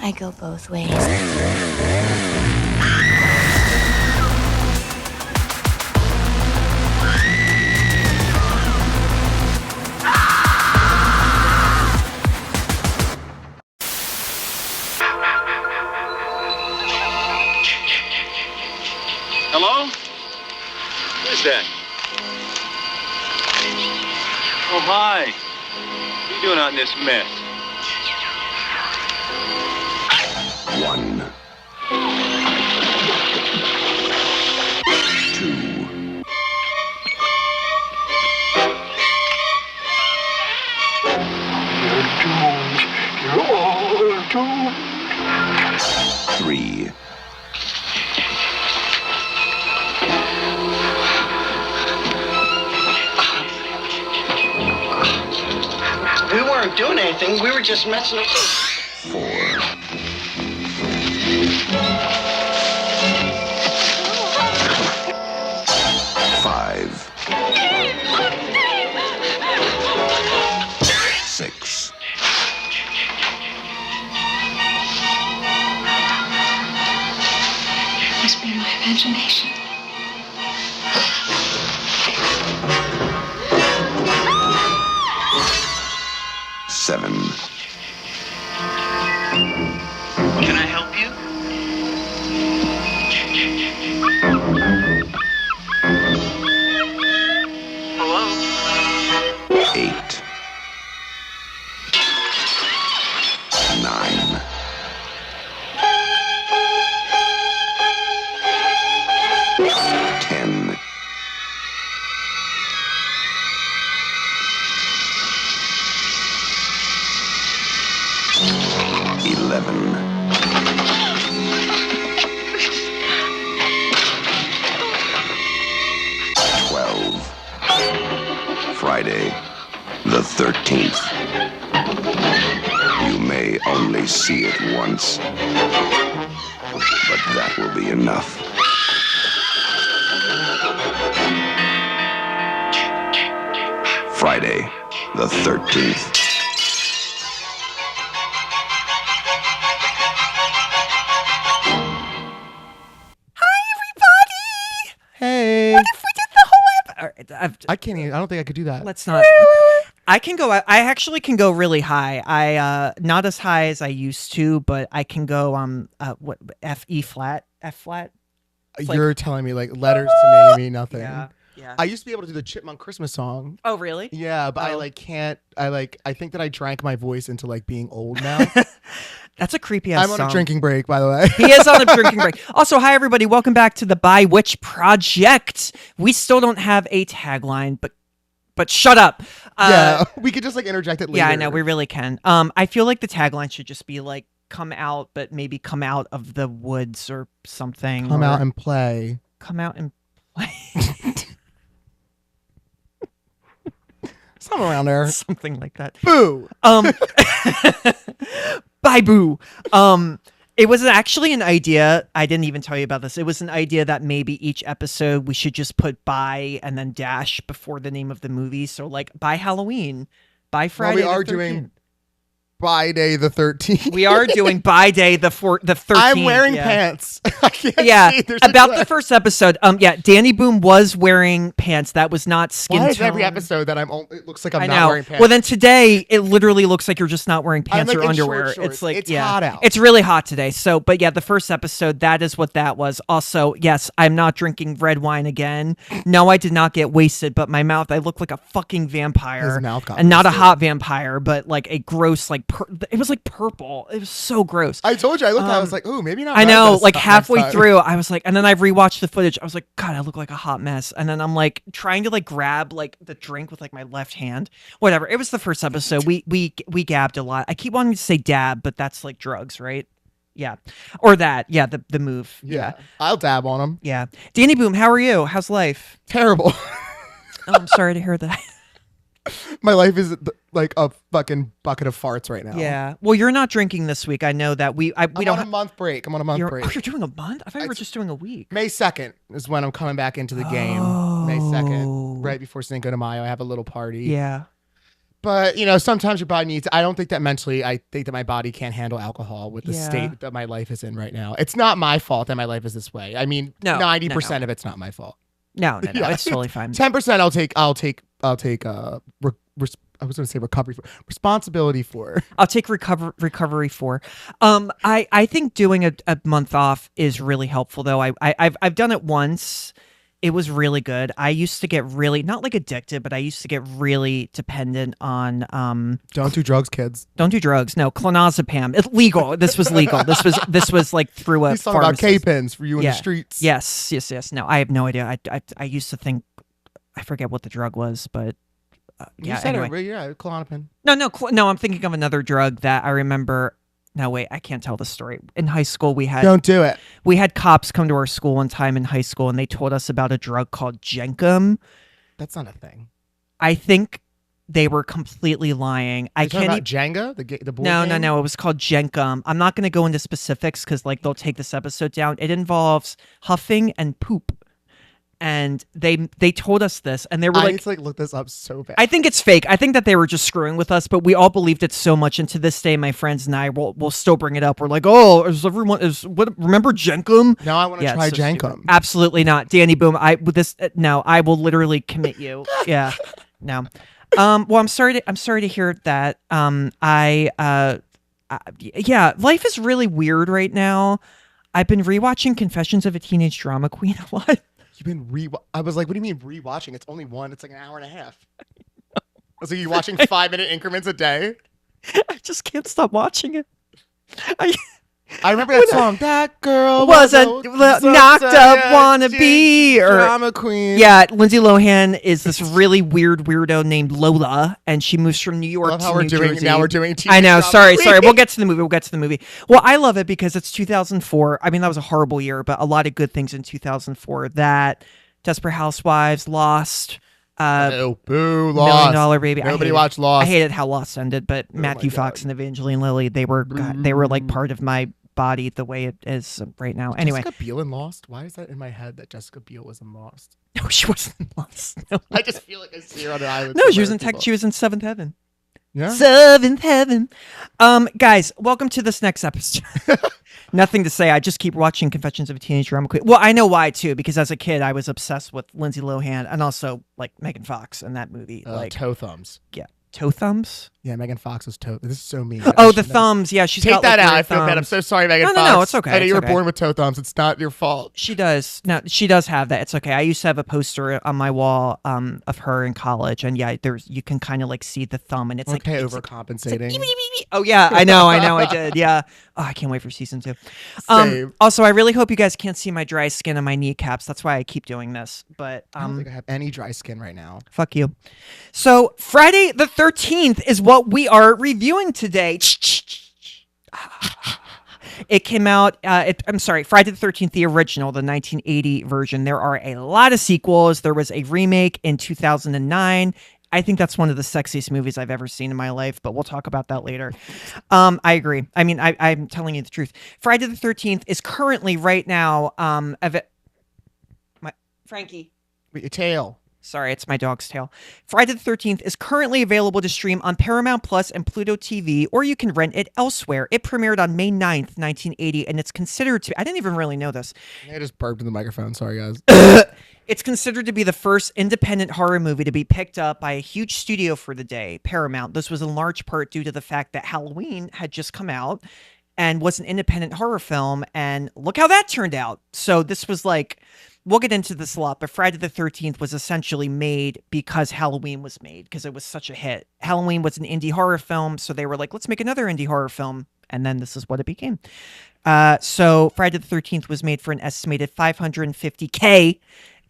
I go both ways. Hello? Who's that? Oh, hi. What are you doing out in this mess? 1, 2, 3. We weren't doing anything. We were just messing up. 4. 5. 6. 7. Can I help you? Hello? 8. 9. 10. 11. 12. Friday, the 13th. You may only see it once, but that will be enough. Friday, the 13th. Hey. What if we did the whole I can't even. I don't think I could do that. Let's not. I can go. I actually can go really high. I not as high as I used to, but I can go what F flat. It's You're telling me like letters to me mean nothing. Yeah. Yeah. I used to be able to do the Chipmunk Christmas song. Oh really? Yeah, but I Oh. like can't. I think that I drank my voice into like being old now. That's a creepy ass I'm on song. a drinking break, by the way. He is on a drinking break. Also, hi everybody. Welcome back to the By Witch Project. We still don't have a tagline, but shut up. Yeah, we could just like interject it later. Yeah, I know we really can. I feel like the tagline should just be like come out, but maybe come out of the woods or something. Come or out and play. come out and play. Somewhere around there. Something like that. Boo. Bye boo. It was actually an idea. I didn't even tell you about this. It was an idea that maybe each episode we should just put by and then dash before the name of the movie. So like by Halloween, by Friday. Well, we are the 13th. doing By Day the 13th. We are doing by day the 13th. I'm wearing yeah. pants. I can't Yeah, see. There's a about clip. the first episode. Yeah, Danny Boom was wearing pants. That was not skin Why is tone. every episode that it looks like I'm I not know. wearing pants? Well, then today it literally looks like you're just not wearing pants like or in underwear. short shorts. It's like It's yeah, hot out. It's really hot today. So, but yeah, the first episode that is what that was. Also, yes, I'm not drinking red wine again. No, I did not get wasted, but my mouth, I look like a fucking vampire. His mouth got and not a wasted. hot vampire, but like a gross like it was like purple. It was so gross. I told you. I looked at it, I was like, ooh, maybe not. I red know, this like next halfway time. through, I was like, and then I rewatched the footage. I was like, God, I look like a hot mess. And then I'm like trying to like grab like the drink with like my left hand. Whatever. It was the first episode. We gabbed a lot. I keep wanting to say dab, but that's like drugs, right? Yeah, or that. Yeah, the move. Yeah. I'll dab on them. Yeah. Danny Boom, how are you? How's life? Terrible. Oh, I'm sorry to hear that. My life is like a fucking bucket of farts right now. Yeah. Well, you're not drinking this week. I know that we I'm don't on a month break. I'm on a month you're, break. Oh, you're doing a month? I thought you were just doing a week. May 2nd is when I'm coming back into the game. May 2nd, right before Cinco de Mayo. I have a little party. Yeah. But sometimes your body needs. I don't think that mentally. I think that my body can't handle alcohol with the state that my life is in right now. It's not my fault that my life is this way. I mean, 90% of it's not my fault. No, it's totally fine. 10% I'll take. I was going to say recovery for responsibility for. I'll take recovery for. I think doing a month off is really helpful though. I've done it once. It was really good. I used to get really, not like addicted, but I used to get really dependent on. Don't do drugs, kids. Don't do drugs. No, clonazepam. It's legal. This was legal. This was like through a. He's talking about K-pens for you in the streets. Yes. No, I have no idea. I used to think, I forget what the drug was, but you said anyway. Klonopin. No. I'm thinking of another drug that I remember. No, wait, I can't tell the story. In high school, Don't do it. We had cops come to our school one time in high school, and they told us about a drug called Jenkum. That's not a thing. I think they were completely lying. I can't. About Jenga, the board game? No. It was called Jenkum. I'm not going to go into specifics because they'll take this episode down. It involves huffing and poop. And they told us this, and they were I need to look this up so bad. I think it's fake. I think that they were just screwing with us, but we all believed it so much. And to this day, my friends and I will still bring it up. We're like, oh, remember Jenkum? Now I want to try Jenkum. Absolutely not, Danny Boom. I will literally commit you. Yeah, no. Well, I'm sorry to hear that. Yeah, life is really weird right now. I've been rewatching Confessions of a Teenage Drama Queen a lot. You've been I was like, what do you mean rewatching? It's only one. It's like an hour and a half. I was like, you watching 5-minute increments a day? I just can't stop watching it. I remember that song. That girl was a knocked up wannabe or drama queen. Yeah, Lindsay Lohan is this really weird weirdo named Lola, and she moves from New York to New Jersey. Now we're doing. I know. Sorry. We'll get to the movie. Well, I love it because it's 2004. I mean, that was a horrible year, but a lot of good things in 2004. That Desperate Housewives, Lost. Lost. $1 Million Baby. Nobody watched Lost. I hated how Lost ended, but Matthew Fox and Evangeline Lilly, they were like part of my body the way it is right now. Anyway, Jessica Biel in Lost. Why is that in my head that Jessica Biel was in Lost? No, she wasn't in Lost. No. I just feel like I see her on an island. No, she was in She was in Seventh Heaven. Yeah. Seventh Heaven. Guys, welcome to this next episode. Nothing to say. I just keep watching Confessions of a Teenage Drama Queen. Well, I know why too, because as a kid I was obsessed with Lindsay Lohan and also like Megan Fox in that movie. Toe thumbs. Yeah. Toe thumbs? Yeah, Megan Fox was toe. This is so mean. Oh, the thumbs. Yeah, she's take got, that like, out. I feel bad. I'm so sorry, Megan Fox. No, it's okay. I know you were born with toe thumbs. It's not your fault. She does. No, she does have that. It's okay. I used to have a poster on my wall of her in college, and yeah, you can kind of like see the thumb, and it's like overcompensating. It's like, oh yeah, I know, I did. Yeah. Oh, I can't wait for season 2. Also, I really hope you guys can't see my dry skin on my kneecaps. That's why I keep doing this. But I don't think I have any dry skin right now. Fuck you. So Friday the 13th is what we are reviewing today. It came out, I'm sorry, Friday the 13th, the original, the 1980 version. There are a lot of sequels. There was a remake in 2009. I think that's one of the sexiest movies I've ever seen in my life, but we'll talk about that later. I agree. I mean, I'm telling you the truth. Friday the 13th is currently right now, Frankie. Your tail. Sorry, it's my dog's tail. Friday the 13th is currently available to stream on Paramount Plus and Pluto TV, or you can rent it elsewhere. It premiered on May 9th, 1980, and it's considered to... I didn't even really know this. I just burped in the microphone. Sorry, guys. It's considered to be the first independent horror movie to be picked up by a huge studio for the day, Paramount. This was in large part due to the fact that Halloween had just come out and was an independent horror film, and look how that turned out. So this was like... We'll get into this a lot, but Friday the 13th was essentially made because Halloween was made, because it was such a hit. Halloween was an indie horror film, so they were like, let's make another indie horror film, and then this is what it became. So Friday the 13th was made for an estimated $550K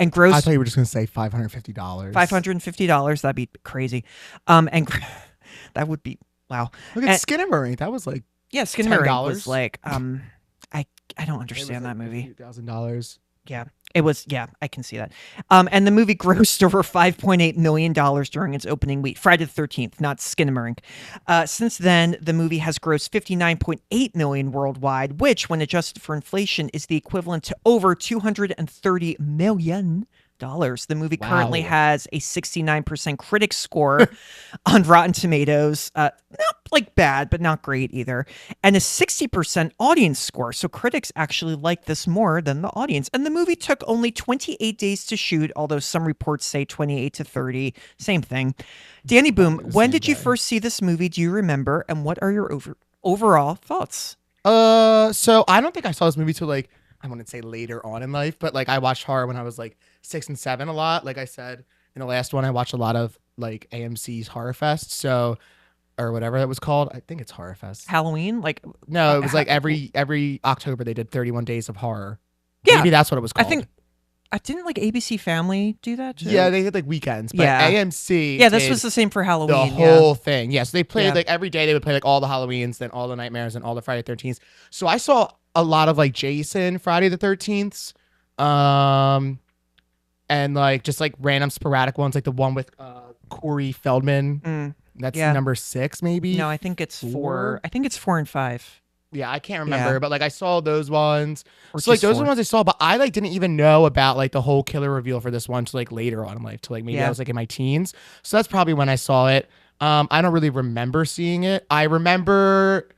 and gross... I thought you were just going to say $550. $550, that'd be crazy. And that would be, wow. Look at Skinamarink, that was like yeah, Skinamarink was like, I don't understand that movie. $2,000. Yeah, it was. Yeah, I can see that. And the movie grossed over $5.8 million during its opening week. Friday the 13th, not Skinamarink. Since then, the movie has grossed $59.8 million worldwide, which, when adjusted for inflation, is the equivalent to over $230 million The movie currently Wow. has a 69% critic score on Rotten Tomatoes. Not like bad, but not great either. And a 60% audience score. So critics actually like this more than the audience. And the movie took only 28 days to shoot, although some reports say 28 to 30. Same thing. Danny Boom, when did you first see this movie? Do you remember? And what are your overall thoughts? So I don't think I saw this movie till like, I wouldn't say later on in life, but like I watched horror when I was like 6 and 7 a lot. Like I said in the last one, I watched a lot of like AMC's Horror Fest, so or whatever that was called. I think it's Horror Fest. Halloween? Like No, it was like every October they did 31 Days of Horror. Yeah, Maybe that's what it was called. I think I didn't like ABC Family do that too. Yeah, they did like weekends, but Yeah. AMC. Yeah, this did was the same for the Halloween. whole thing. Yeah, so they played Yeah. like every day. They would play like all the Halloweens, then all the Nightmares, and all the Friday 13th. So I saw a lot of like Jason Friday the 13th, and like just like random sporadic ones, like the one with Corey Feldman. That's Yeah. number 6, maybe. No, I think it's 4. Four? I think it's 4 and 5. Yeah, I can't remember, Yeah. but like I saw those ones. Or So like just those are 4. the ones I saw, but I like didn't even know about like the whole killer reveal for this one till like later on in life, till like maybe I Yeah. was like in my teens. So that's probably when I saw it. I don't really remember seeing it. I remember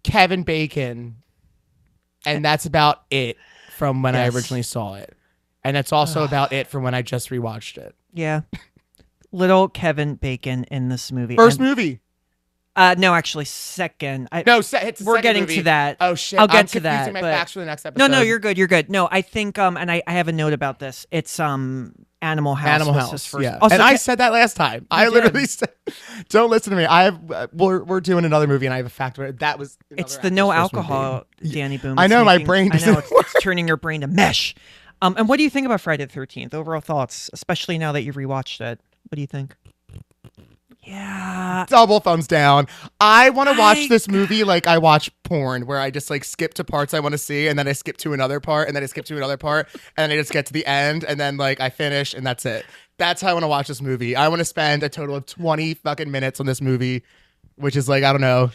Kevin Bacon, and that's about it from when I Yes. originally saw it. And that's also about it from when I just rewatched it. Yeah. Little Kevin Bacon in this movie. First And- movie. No, actually second. No, it's the We're second getting movie. to that. Oh shit! I'll get I'm to that, confusing my but- facts for the next episode. No, you're good. You're good. No, I think and I have a note about this. It's Animal House. Animal was House, his first. yeah. Also, And I said that last time. I did. literally said, "Don't listen to me." I have. We're doing another movie, and I have a fact about it. That was. it's another the no actor's first alcohol, movie. Danny Boom. I It's know, my making- brain I know doesn't it's turning your brain to mesh. And what do you think about Friday the 13th? Overall thoughts, especially now that you've rewatched it. What do you think? Yeah. Double thumbs down. I want to watch I- this movie like I watch porn, where I just like skip to parts I want to see, and then I skip to another part, and then I skip to another part, and then I just get to the end, and then like I finish, and that's it. That's how I want to watch this movie. I want to spend a total of 20 fucking minutes on this movie, which is like I don't know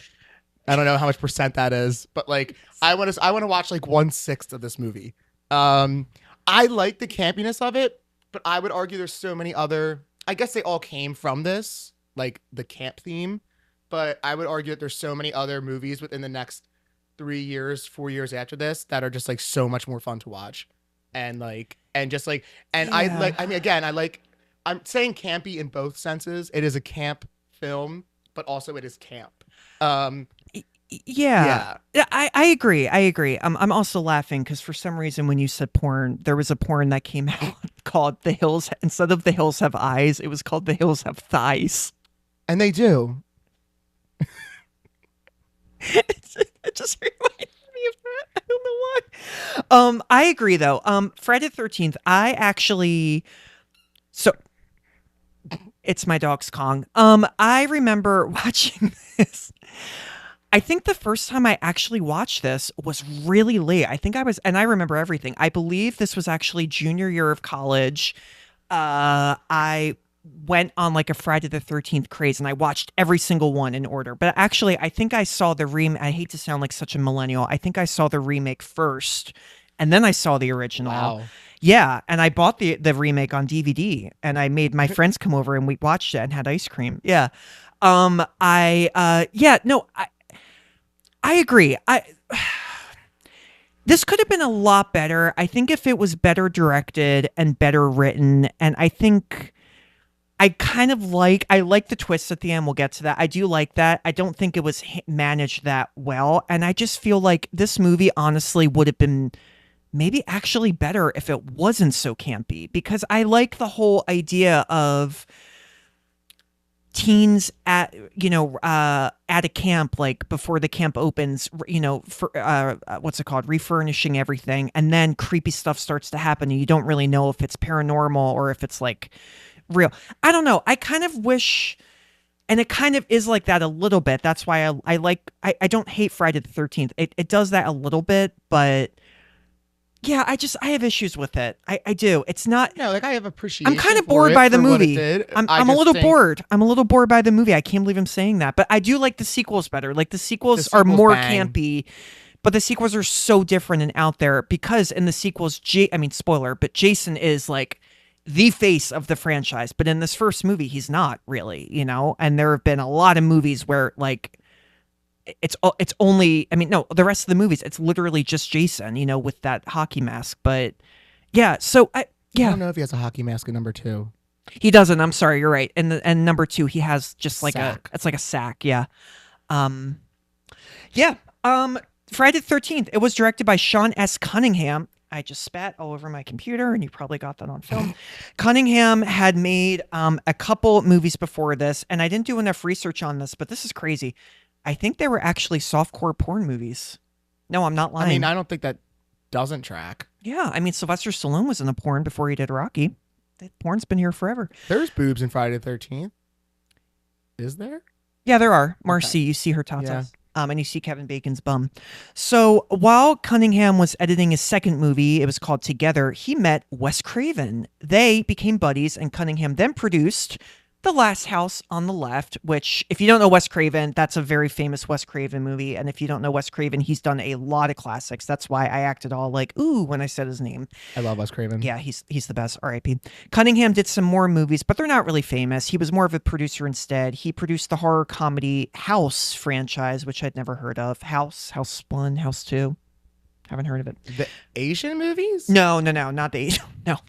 how much percent that is, but like I want to watch like 1/6 of this movie. I like the campiness of it, but I would argue there's so many other. I guess they all came from this, like the camp theme, but I would argue that there's so many other movies within the next 3 years, 4 years after this that are just like so much more fun to watch, and like and just like and I Yeah. like. I mean, again, I'm saying campy in both senses. It is a camp film, but also it is camp. Yeah. I agree. I'm also laughing because for some reason when you said porn, there was a porn that came out called The Hills. Instead of The Hills Have Eyes, it was called The Hills Have Thighs. And they do. It just reminded me of that. I don't know why. I agree though. Friday the 13th, so it's my dog's Kong. I remember watching this. I think the first time I actually watched this was really late. And I remember everything. I believe this was actually junior year of college. I went on like a Friday the 13th craze and I watched every single one in order. But actually, I think I saw the remake. I hate to sound like such a millennial. I think I saw the remake first and then I saw the original. Wow. Yeah, and I bought the remake on DVD and I made my friends come over and we watched it and had ice cream. Yeah. I agree. This could have been a lot better. I think if it was better directed and better written, and I think I like the twist at the end. We'll get to that. I do like that. I don't think it was managed that well, and I just feel like this movie honestly would have been maybe actually better if it wasn't so campy, because I like the whole idea of teens at a camp, like before the camp opens, for what's it called, refurnishing everything, and then creepy stuff starts to happen and you don't really know if it's paranormal or if it's like real. I don't know. I kind of wish, and it kind of is like that a little bit. That's why I don't hate Friday the 13th. It does that a little bit, but yeah, I have issues with it. I do. It's not. No, like I have appreciation. I'm kind of for bored it by the for what it movie. did. I'm I a just little think- bored. I'm a little bored by the movie. I can't believe I'm saying that, but I do like the sequels better. Like the sequels are sequels more bang. campy, but the sequels are so different and out there because in the sequels, spoiler, but Jason is like the face of the franchise. But in this first movie, he's not really, you know. And there have been a lot of movies where like it's only, I mean, no, the rest of the movies, it's literally just Jason, you know, with that hockey mask. But yeah, so I don't know if he has a hockey mask in number 2. he doesn't. I'm sorry, you're right. And number 2, he has just like Sack. it's like a sack. Yeah. Yeah. Friday the 13th. It was directed by Sean S. Cunningham. I just spat all over my computer, and you probably got that on film. Cunningham had made a couple movies before this, and I didn't do enough research on this, but this is crazy. I think they were actually softcore porn movies. No, I'm not lying. I mean, I don't think that doesn't track. Yeah, I mean, Sylvester Stallone was in a porn before he did Rocky. That porn's been here forever. There's boobs in Friday the 13th. Is there? Yeah, there are. Marcy, Okay. you see her tatas. Yeah. And you see Kevin Bacon's bum. So while Cunningham was editing his second movie, it was called Together, he met Wes Craven. They became buddies, and Cunningham then produced The Last House on the Left, which, if you don't know Wes Craven, that's a very famous Wes Craven movie. And if you don't know Wes Craven, he's done a lot of classics. That's why I acted all like, ooh, when I said his name. I love Wes Craven. Yeah, he's the best. R.I.P. Cunningham did some more movies, but they're not really famous. He was more of a producer instead. He produced the horror comedy House franchise, which I'd never heard of. House 1, House 2. Haven't heard of it. The Asian movies? No, not the no.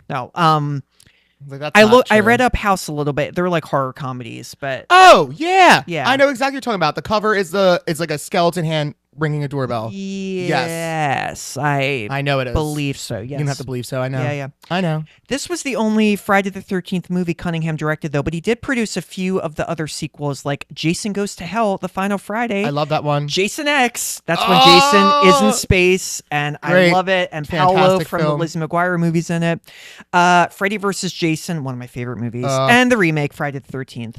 Like, that's I not true. read up House a little bit. They're like horror comedies, but Oh, yeah. Yeah. I know exactly what you're talking about. The cover is it's like a skeleton hand ringing a doorbell. yes, I know it is. believe so. Yes, You don't have to believe so. I know. Yeah. I know. This was the only Friday the 13th movie Cunningham directed, though, but he did produce a few of the other sequels, like Jason Goes to Hell, The Final Friday. I love that one. Jason X. That's when Jason is in space, and Great. I love it. And Paolo Fantastic from film. the Lizzie McGuire movies in it. Freddy vs. Jason, one of my favorite movies, Uh. and the remake Friday the 13th.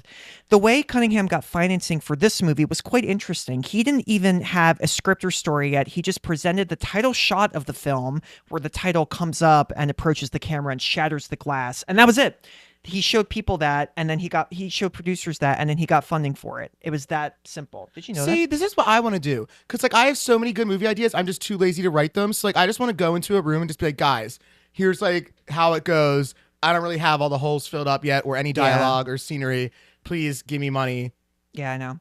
The way Cunningham got financing for this movie was quite interesting. He didn't even have a script or story yet. He just presented the title shot of the film, where the title comes up and approaches the camera and shatters the glass, and that was it. He showed people that, and then he showed producers that, and then he got funding for it. It was that simple. Did you know that? See, this is what I want to do. Because, like, I have so many good movie ideas. I'm just too lazy to write them. So, like, I just want to go into a room and just be like, guys, here's, like, how it goes. I don't really have all the holes filled up yet or any dialogue or scenery. Please give me money. Yeah, I know.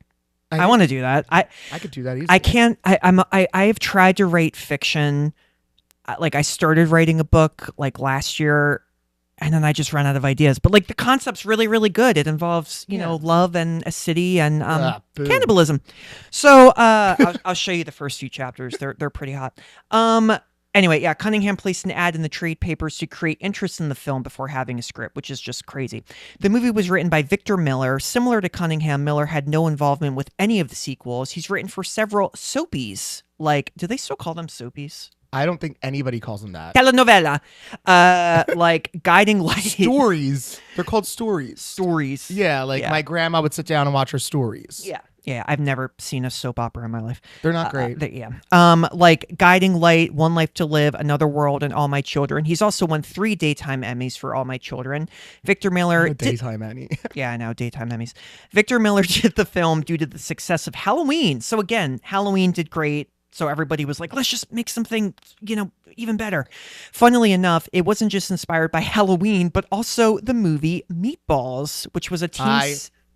I want to do that. I could do that easily. I can't. I have tried to write fiction. Like, I started writing a book like last year, and then I just ran out of ideas. But like, the concept's really, really good. It involves, you know, love and a city and boo. cannibalism. So I'll show you the first few chapters. They're pretty hot. Anyway, yeah, Cunningham placed an ad in the trade papers to create interest in the film before having a script, which is just crazy. The movie was written by Victor Miller. Similar to Cunningham, Miller had no involvement with any of the sequels. He's written for several soapies. Like, do they still call them soapies? I don't think anybody calls them that. Telenovela. Like Guiding Light. Stories. They're called stories. Stories. Yeah, like my grandma would sit down and watch her stories. Yeah. Yeah, I've never seen a soap opera in my life. They're not great. Like Guiding Light, One Life to Live, Another World, and All My Children. He's also won 3 daytime Emmys for All My Children. Victor Miller Daytime Annie. Yeah, I know, daytime Emmys. Victor Miller did the film due to the success of Halloween. So again, Halloween did great. So everybody was like, let's just make something, even better. Funnily enough, it wasn't just inspired by Halloween, but also the movie Meatballs, which was a teen...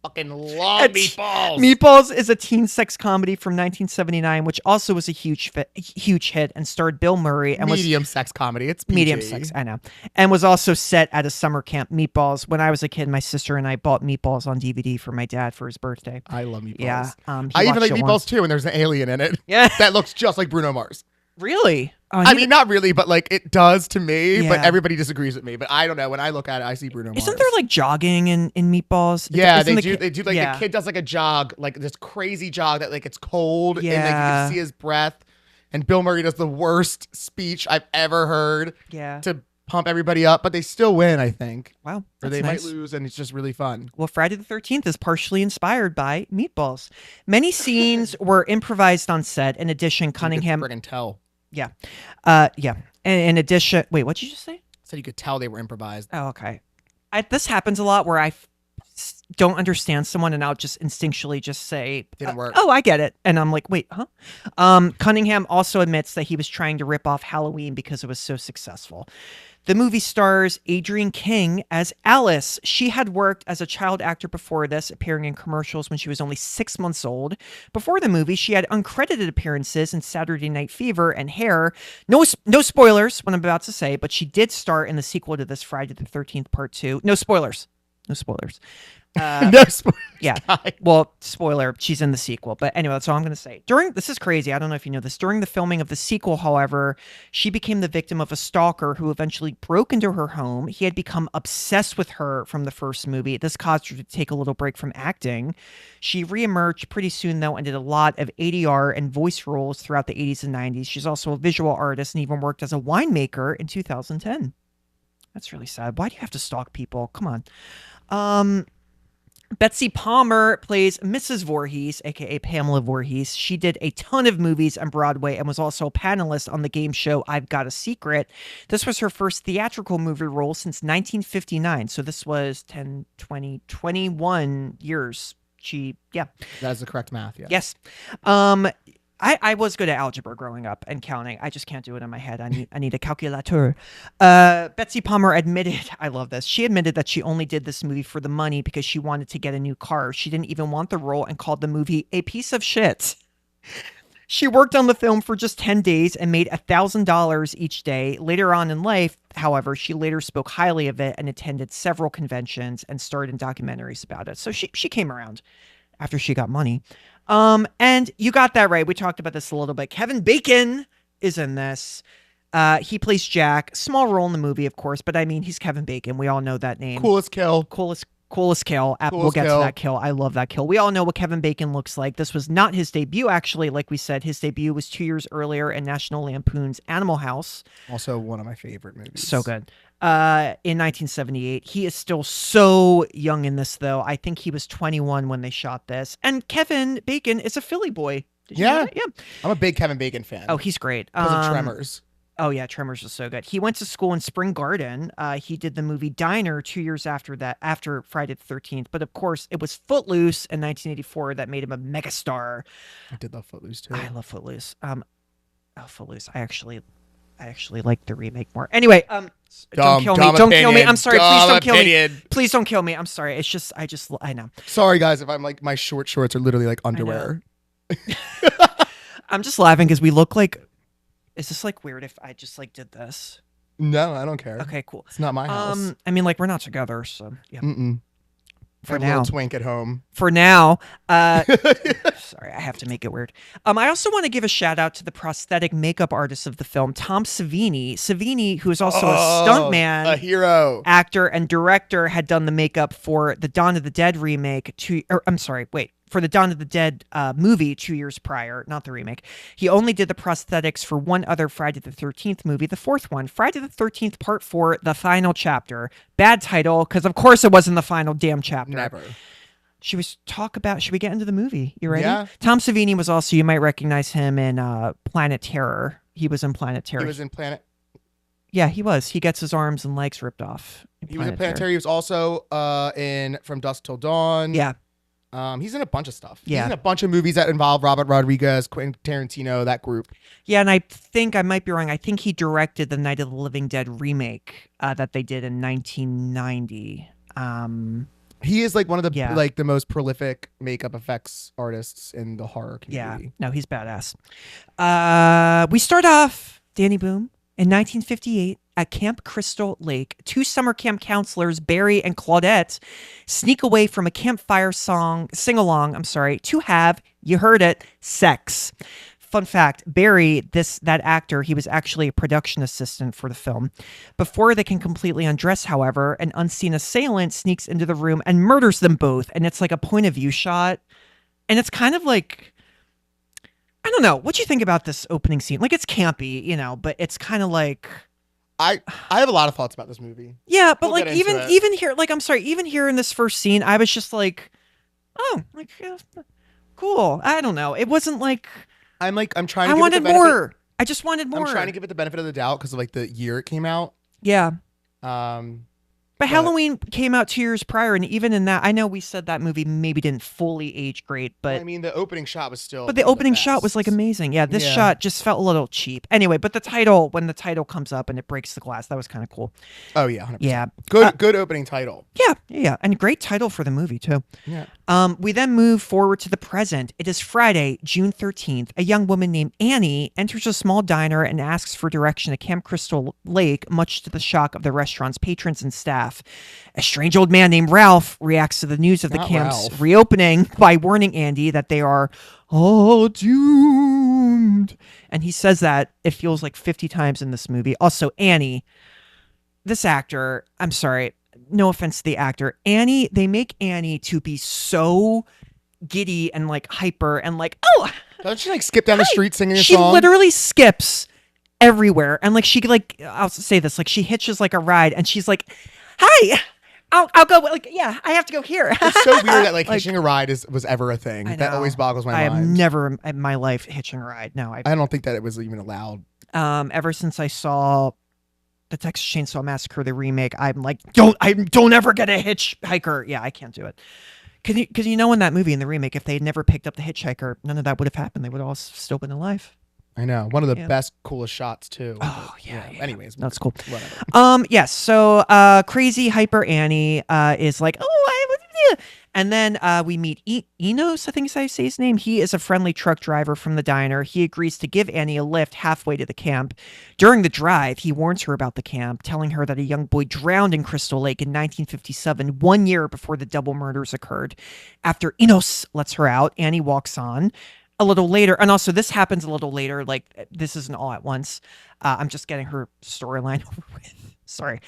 Fucking love Meatballs. Meatballs is a teen sex comedy from 1979, which also was a huge hit and starred Bill Murray and medium sex comedy. It's PG. medium sex, I know, and was also set at a summer camp. Meatballs. When I was a kid, my sister and I bought Meatballs on DVD for my dad for his birthday. I love Meatballs. Yeah, I even like Meatballs too, and there's an alien in it. Yeah, that looks just like Bruno Mars. Really? I mean, not really, but like it does to me. But Yeah. everybody disagrees with me. But I don't know. When I look at it, I see Bruno Mars. Isn't there like jogging in Meatballs? Yeah, Isn't they the do. They do like yeah. the kid does like a jog, like this crazy jog that like it's cold and like you Yeah. can see his breath. And Bill Murray does the worst speech I've ever heard Yeah. to pump everybody up, but they still win, I think. Wow. Or That's they nice. might lose, and it's just really fun. Well, Friday the 13th is partially inspired by Meatballs. Many scenes were improvised on set. In addition, Cunningham. You could friggin' tell. Yeah. Yeah. And in addition, wait, what did you just say? So you could tell they were improvised. Oh, okay. This happens a lot where I don't understand someone and I'll just instinctually just say, Didn't work. Oh, I get it. And I'm like, wait, huh? Cunningham also admits that he was trying to rip off Halloween because it was so successful. The movie stars Adrienne King as Alice. She had worked as a child actor before this, appearing in commercials when she was only 6 months old. Before the movie, she had uncredited appearances in Saturday Night Fever and Hair. No spoilers, what I'm about to say, but she did star in the sequel to this, Friday the 13th Part 2. No spoilers. No spoilers. No spoilers. Yeah. guy. Well, spoiler, she's in the sequel. But anyway, that's all I'm going to say. This is crazy. I don't know if you know this. During the filming of the sequel, however, she became the victim of a stalker who eventually broke into her home. He had become obsessed with her from the first movie. This caused her to take a little break from acting. She reemerged pretty soon, though, and did a lot of ADR and voice roles throughout the 80s and 90s. She's also a visual artist and even worked as a winemaker in 2010. That's really sad. Why do you have to stalk people? Come on. Betsy Palmer plays Mrs. Voorhees, aka Pamela Voorhees. She did a ton of movies on Broadway and was also a panelist on the game show I've Got a Secret. This was her first theatrical movie role since 1959. So this was 10, 20, 21 years. That is the correct math. Yeah. Yes. I was good at algebra growing up and counting. I just can't do it in my head. I need a calculator. Betsy Palmer admitted, I love this. She admitted that she only did this movie for the money because she wanted to get a new car. She didn't even want the role and called the movie a piece of shit. She worked on the film for just 10 days and made $1,000 each day. Later on in life, however, she later spoke highly of it and attended several conventions and starred in documentaries about it. So she came around after she got money. And you got that right. We talked about this a little bit. Kevin Bacon is in this. He plays Jack. Small role in the movie, of course, but I mean, he's Kevin Bacon. We all know that name. Coolest kill. Coolest kill. We'll get to that kill. I love that kill. We all know what Kevin Bacon looks like. This was not his debut, actually. Like we said, his debut was 2 years earlier in National Lampoon's Animal House. Also one of my favorite movies. So good. In 1978. He is still so young in this, though. I think he was 21 when they shot this. And Kevin Bacon is a Philly boy. Did you know that? Yeah. I'm a big Kevin Bacon fan. Oh, he's great. Because of Tremors. Oh, yeah. Tremors was so good. He went to school in Spring Garden. He did the movie Diner 2 years after that, after Friday the 13th. But of course, it was Footloose in 1984 that made him a megastar. I did love Footloose, too. I love Footloose. Footloose. I actually like the remake more. Anyway, don't kill me. Don't kill me. I'm sorry. Please don't kill me. Please don't kill me. I'm sorry. It's just, I know. Sorry, guys, if I'm like, my short shorts are literally like underwear. I'm just laughing because we look like, is this like weird if I just like did this? No, I don't care. Okay, cool. It's not my house. I mean, like we're not together, so yeah. For now, a little twink at home. For now, sorry, I have to make it weird. I also want to give a shout out to the prosthetic makeup artist of the film, Tom Savini. Savini, who is also a stuntman, a hero, actor, and director, had done the makeup for the Dawn of the Dead remake. For the Dawn of the Dead movie 2 years prior, not the remake. He only did the prosthetics for one other Friday the 13th movie, the fourth one, Friday the 13th Part 4, The Final Chapter. Bad title, because of course it wasn't the final damn chapter. Never. Should we get into the movie? You ready? Yeah. Tom Savini was also, you might recognize him in Planet Terror. He was in Planet Terror. He was in Planet. Yeah, he was. He gets his arms and legs ripped off. He was in Planet Terror. He was also in From Dusk Till Dawn. Yeah. He's in a bunch of stuff. Yeah. He's in a bunch of movies that involve Robert Rodriguez, Quentin Tarantino, that group. Yeah, and I think I might be wrong. I think he directed the Night of the Living Dead remake that they did in 1990. He is like one of the the most prolific makeup effects artists in the horror community. Yeah, no, he's badass. We start off, Danny Boom, in 1958 at Camp Crystal Lake. Two summer camp counselors, Barry and Claudette, sneak away from a campfire sing-along, to have, you heard it, sex. Fun fact, Barry, that actor, he was actually a production assistant for the film. Before they can completely undress, however, an unseen assailant sneaks into the room and murders them both. And it's like a point of view shot. And it's kind of like, I don't know. What do you think about this opening scene? Like, it's campy, but it's kind of like... I have a lot of thoughts about this movie. Yeah, but like even here, like, I'm sorry, even here in this first scene, I was just like, oh, like, yeah, cool. I don't know. It wasn't like... I'm trying to I wanted more. I just wanted more. I'm trying to give it the benefit of the doubt because of like the year it came out. Yeah. But Halloween came out 2 years prior, and even in that, I know we said that movie maybe didn't fully age great, but I mean, the opening shot was still. But the opening shot was like amazing. Yeah, this shot just felt a little cheap. Anyway, but the title, when the title comes up and it breaks the glass, that was kind of cool. Oh yeah, 100%. Yeah, good opening title. Yeah, and great title for the movie too. Yeah. We then move forward to the present. It is Friday, June 13th. A young woman named Annie enters a small diner and asks for direction to Camp Crystal Lake, much to the shock of the restaurant's patrons and staff. A strange old man named Ralph reacts to the news of the camp's reopening by warning Andy that they are all doomed. And he says that, it feels like 50 times in this movie. Also, Annie, this actor, I'm sorry, no offense to the actor, Annie, they make Annie to be so giddy and like hyper and like, oh, doesn't she like skip down the street singing a she song? She literally skips everywhere. And like, she like, I'll say this, like she hitches like a ride and she's like, hi, I'll go. Like, yeah, I have to go here. It's so weird that like hitching a ride was ever a thing. That always boggles my mind. I have never in my life hitching a ride. No, I don't think that it was even allowed. Ever since I saw the Texas Chainsaw Massacre, the remake, I'm like, don't ever get a hitchhiker. Yeah, I can't do it. Because you know, in that movie, in the remake, if they had never picked up the hitchhiker, none of that would have happened. They would all still been alive. I know. One of the best, coolest shots too. Oh yeah. Anyways, that's cool. Whatever. Yes. So, crazy hyper Annie is like, and then we meet Enos. I think is how you say his name. He is a friendly truck driver from the diner. He agrees to give Annie a lift halfway to the camp. During the drive, he warns her about the camp, telling her that a young boy drowned in Crystal Lake in 1957, 1 year before the double murders occurred. After Enos lets her out, Annie walks on. A little later, and also this happens a little later, like this isn't all at once. I'm just getting her storyline over with. Sorry.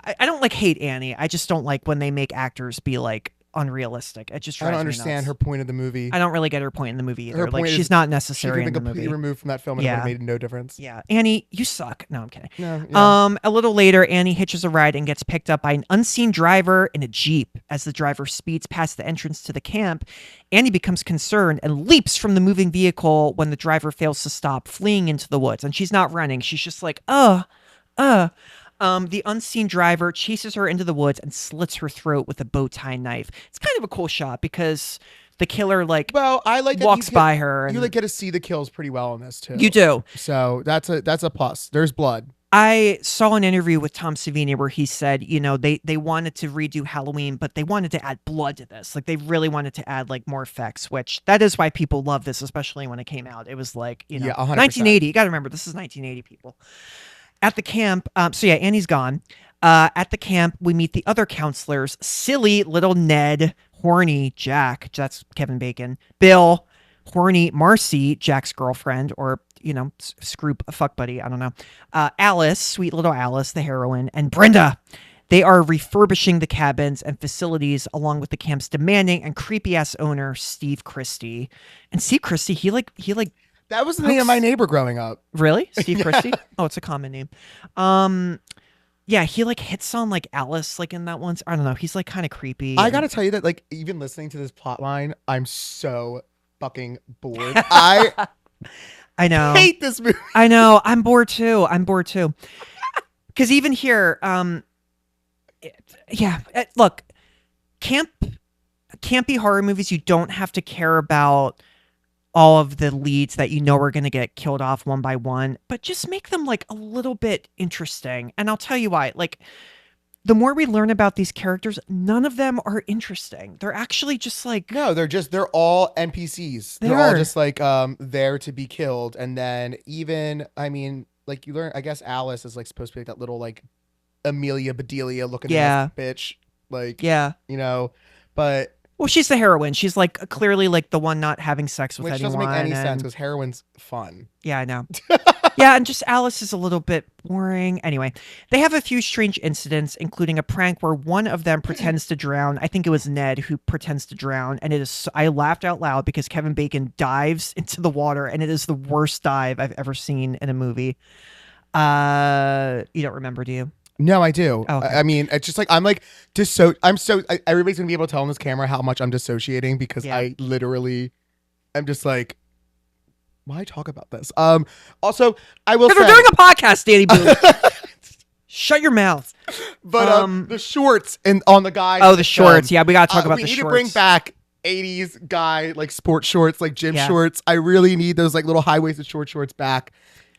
I don't like hate Annie. I just don't like when they make actors be like unrealistic. It just drives I don't me understand nuts. her point of the movie. I don't really get her point in the movie either. Her Like point she's not necessary in the movie. Completely removed from that film and it would have made no difference. Yeah. Annie, you suck. No, I'm kidding. No, A little later, Annie hitches a ride and gets picked up by an unseen driver in a Jeep. As the driver speeds past the entrance to the camp, Annie becomes concerned and leaps from the moving vehicle when the driver fails to stop, fleeing into the woods. And she's not running. She's just like, the unseen driver chases her into the woods and slits her throat with a bow tie knife. It's kind of a cool shot because the killer I like that walks by her. You get to see the kills pretty well in this too. You do. So that's a plus. There's blood. I saw an interview with Tom Savini where he said, they wanted to redo Halloween, but they wanted to add blood to this. Like they really wanted to add like more effects, which that is why people love this, especially when it came out. It was like, 100%. 1980. You got to remember, this is 1980, people. At the camp, Annie's gone. At the camp, we meet the other counselors, silly little Ned, horny Jack, that's Kevin Bacon, Bill, horny Marcy, Jack's girlfriend, or, Scroop, a fuck buddy, I don't know. Alice, sweet little Alice, the heroine, and Brenda. They are refurbishing the cabins and facilities along with the camp's demanding and creepy-ass owner, Steve Christie. And Steve Christie, he that was the name of my neighbor growing up. Really? Steve Christie? Oh, it's a common name. Yeah, he like hits on like Alice like in that one. I don't know. He's like kind of creepy. I gotta tell you that like even listening to this plot line, I'm so fucking bored. I know. Hate this movie. I know. I'm bored too. Because even here, look, campy horror movies, you don't have to care about all of the leads that are going to get killed off one by one, but just make them like a little bit interesting. And I'll tell you why. Like, the more we learn about these characters, none of them are interesting. They're actually just like... No, they're all NPCs. They're all just like there to be killed. And then even, I mean, like you learn, I guess Alice is like supposed to be like that little like Amelia Bedelia looking ass bitch. Like, but... Well, she's the heroine. She's like clearly like the one not having sex with anyone. Which doesn't make any sense because heroine's fun. Yeah, I know. Yeah, and just Alice is a little bit boring. Anyway, they have a few strange incidents, including a prank where one of them pretends to drown. I think it was Ned who pretends to drown, and I laughed out loud because Kevin Bacon dives into the water, and it is the worst dive I've ever seen in a movie. You don't remember, do you? No, I do. Oh, okay. I mean, it's just like everybody's gonna be able to tell on this camera how much I'm dissociating because I literally am just like, why talk about this? Also, I will say we're doing a podcast, Danny Boo. Shut your mouth. But the shorts and on the guy. Oh, the shorts. Yeah, we gotta talk about the shorts. We need to bring back 80s guy like sports shorts, like gym Yeah. shorts. I really need those like little high-waisted shorts back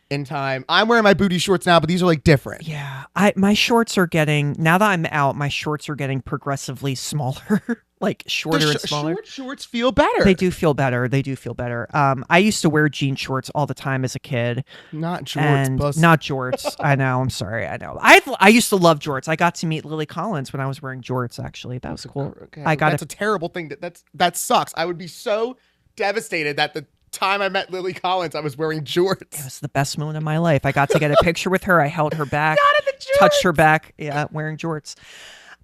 in time. I'm wearing my booty shorts now, but these are like different. Yeah, my shorts are getting, now that I'm out, my shorts are getting progressively smaller, like shorter and smaller. Short shorts feel better. They do feel better. They do feel better. I used to wear jean shorts all the time as a kid. Not jorts, And bus. not jorts. I know. I'm sorry. I know. I used to love jorts. I got to meet Lily Collins when I was wearing jorts. Actually, that was cool. Okay, I got that's a terrible thing. That sucks. I would be so devastated that the time I met Lily Collins, I was wearing jorts. It was the best moment of my life. I got to get a picture with her. I held her back, touched her back. Yeah, wearing jorts.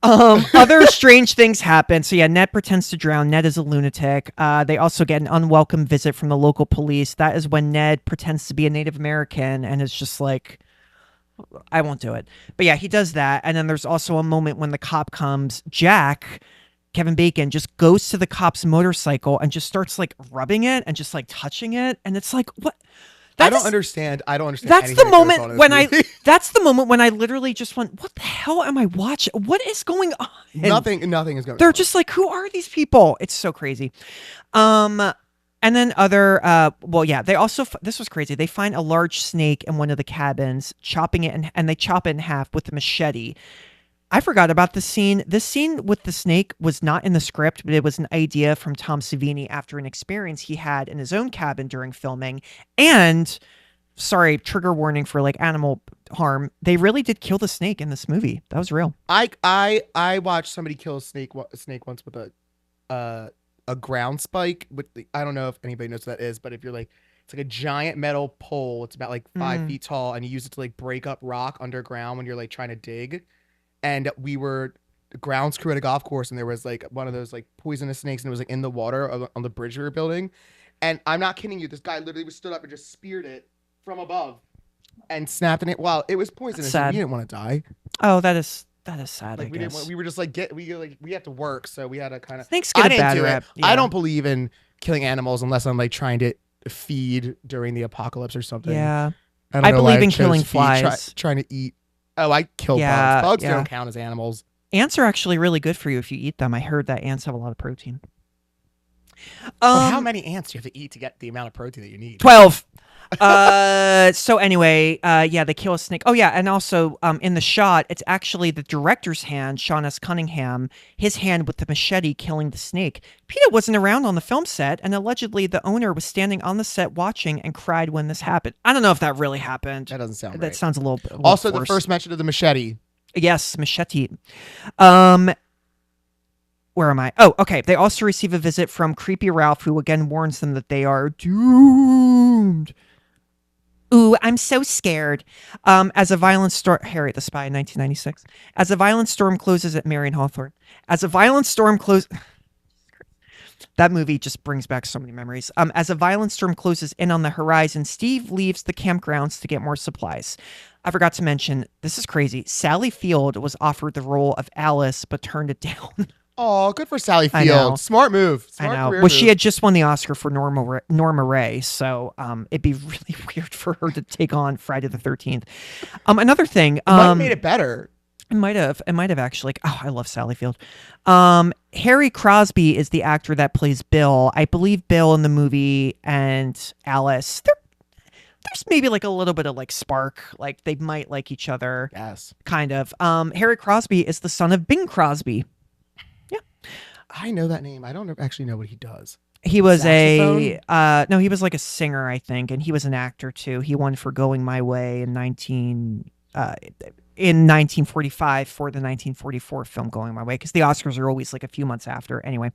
Other strange things happen. So yeah, Ned pretends to drown. Ned is a lunatic. They also get an unwelcome visit from the local police. That is when Ned pretends to be a Native American and is just like, I won't do it. But yeah, he does that. And then there's also a moment when the cop comes. Jack, Kevin Bacon, just goes to the cop's motorcycle and just starts like rubbing it and just like touching it. And it's like, what? I don't understand. That's That's the moment when that's the moment when I literally just went, what the hell am I watching? What is going on? Nothing is going on. They're just like, who are these people? It's so crazy. And then they also, this was crazy. They find a large snake in one of the cabins, chopping it, and they chop it in half with a machete. I forgot about this scene. This scene with the snake was not in the script, but it was an idea from Tom Savini after an experience he had in his own cabin during filming. And, sorry, trigger warning for like animal harm. They really did kill the snake in this movie. That was real. I watched somebody kill a snake once with a ground spike. I don't know if anybody knows what that is, but if you're like, it's like a giant metal pole. It's about like 5 feet tall, and you use it to like break up rock underground when you're like trying to dig. And we were the grounds crew at a golf course, and there was like one of those like poisonous snakes, and it was like in the water on the bridge we were building. And I'm not kidding you, this guy literally stood up and just speared it from above and snapped in it. Well, it was poisonous. Sad. We didn't want to die. Oh, that is sad. Like I we guess. didn't. We were just like we have to work, so we had to kind of. Snakes get a bad rap. Yeah. I don't believe in killing animals unless I'm like trying to feed during the apocalypse or something. Yeah. don't I know believe why in chose killing feed, flies. trying to eat. Oh, I kill Yeah, bugs. Bugs yeah. don't count as animals. Ants are actually really good for you if you eat them. I heard that ants have a lot of protein. But how many ants do you have to eat to get the amount of protein that you need? 12. So anyway, they kill a snake. Oh yeah, and also in the shot, it's actually the director's hand, Sean S. Cunningham, his hand with the machete killing the snake. PETA wasn't around on the film set, and allegedly the owner was standing on the set watching and cried when this happened. I don't know if that really happened. That doesn't sound That right. sounds a little bit. Also, the forced. first mention of the machete. Yes, machete. Where am I? Oh, okay. They also receive a visit from Creepy Ralph, who again warns them that they are doomed. Ooh, I'm so scared. As a violent storm, Harriet the Spy, 1996. As a violent storm closes at Marion Hawthorne. As a violent storm closes. That movie just brings back so many memories. As a violent storm closes in on the horizon, Steve leaves the campgrounds to get more supplies. I forgot to mention, this is crazy. Sally Field was offered the role of Alice, but turned it down. Oh, good for Sally I know. Field. Smart move. Smart I know. career Well, she move. had just won the Oscar for Norma Ray, so it'd be really weird for her to take on Friday the 13th. Another thing. Might have made it better. It might have actually. Oh, I love Sally Field. Harry Crosby is the actor that plays Bill. I believe Bill in the movie and Alice, there's maybe like a little bit of like spark, like they might like each other. Yes. Kind of. Harry Crosby is the son of Bing Crosby. Yeah. I know that name. I don't actually know what he does. He was Saxophone? no, he was like a singer, I think, and he was an actor too. He won for Going My Way in 1945 for the 1944 film Going My Way, because the Oscars are always like a few months after. Anyway,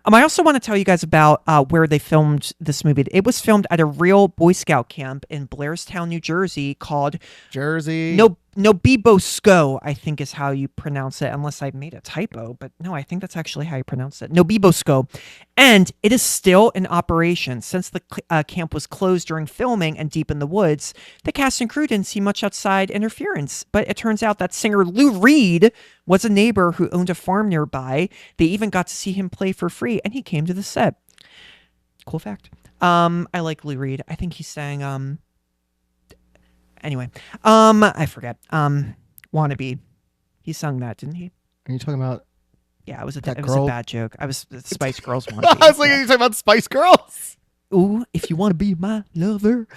I also want to tell you guys about where they filmed this movie. It was filmed at a real Boy Scout camp in Blairstown, New Jersey, called Jersey. Nobibosco, I think is how you pronounce it, unless I made a typo. But no, I think that's actually how you pronounce it. Nobibosco. And it is still in operation. Since the camp was closed during filming and deep in the woods, the cast and crew didn't see much outside interference. But it turns out that singer Lou Reed was a neighbor who owned a farm nearby. They even got to see him play for free, and he came to the set. Cool fact. I like Lou Reed. I think he sang... Anyway, I forget. Wannabe. He sung that, didn't he? Are you talking about? Yeah, it was a That it was a girl? bad joke. I was Spice Girls Wannabe. I was like, you're talking about Spice Girls. Ooh, if you want to be my lover.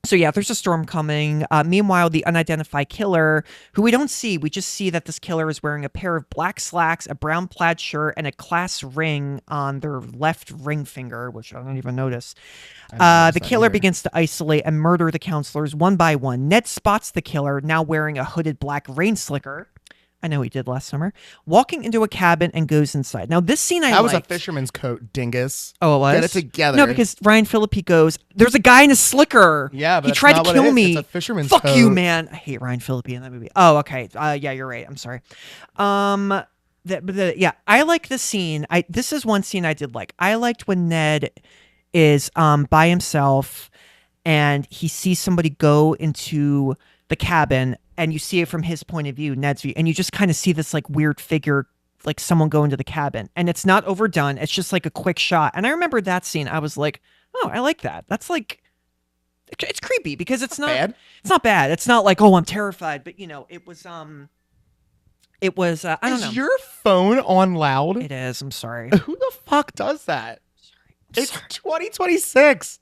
So yeah, there's a storm coming. Meanwhile, the unidentified killer, who we don't see, we just see that this killer is wearing a pair of black slacks, a brown plaid shirt, and a class ring on their left ring finger, which I don't even notice. The killer begins to isolate and murder the counselors one by one. Ned spots the killer, now wearing a hooded black rain slicker. I know he did last summer. Walking into a cabin and goes inside. Now, this scene That was a liked. fisherman's coat, dingus. Oh, it was? Get it together. No, because Ryan Phillippe goes, there's a guy in a slicker. Yeah, but he that's tried not to what it kill is. me. It's a fisherman's Fuck you, coat. man. I hate Ryan Phillippe in that movie. Oh, okay. Yeah, you're right. I'm sorry. Yeah, I like this scene. This is one scene I did like. I liked when Ned is by himself and he sees somebody go into the cabin, and you see it from his point of view, Ned's view, and you just kind of see this like weird figure, like someone go into the cabin, and it's not overdone. It's just like a quick shot. And I remember that scene. I was like, oh, I like that. That's like, it's creepy because it's not bad. It's not bad. It's not like, oh, I'm terrified, but it was I don't know. Is your phone on loud? It is. I'm sorry. Who the fuck does that? It's 2026.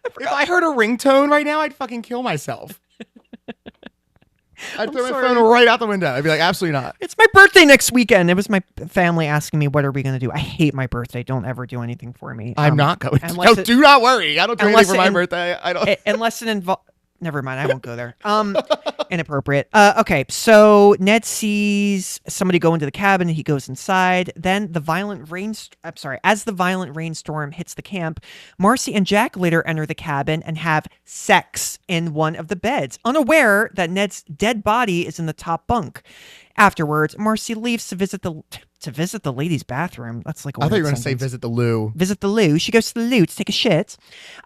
If I heard a ringtone right now, I'd fucking kill myself. I'd throw my phone right out the window. I'd be like, absolutely not. It's my birthday next weekend. It was my family asking me, what are we going to do? I hate my birthday. Don't ever do anything for me. I'm not going to. unless No, it- do not worry. I don't do anything unless for my it- birthday. I don't. Unless it involves... Never mind. I won't go there. Inappropriate. Okay. So Ned sees somebody go into the cabin and he goes inside. Then as the violent rainstorm hits the camp, Marcy and Jack later enter the cabin and have sex in one of the beds, unaware that Ned's dead body is in the top bunk. Afterwards, Marcy leaves to visit the ladies' bathroom. That's like a I thought you weird were going to say sentence. visit the loo. Visit the loo. She goes to the loo to take a shit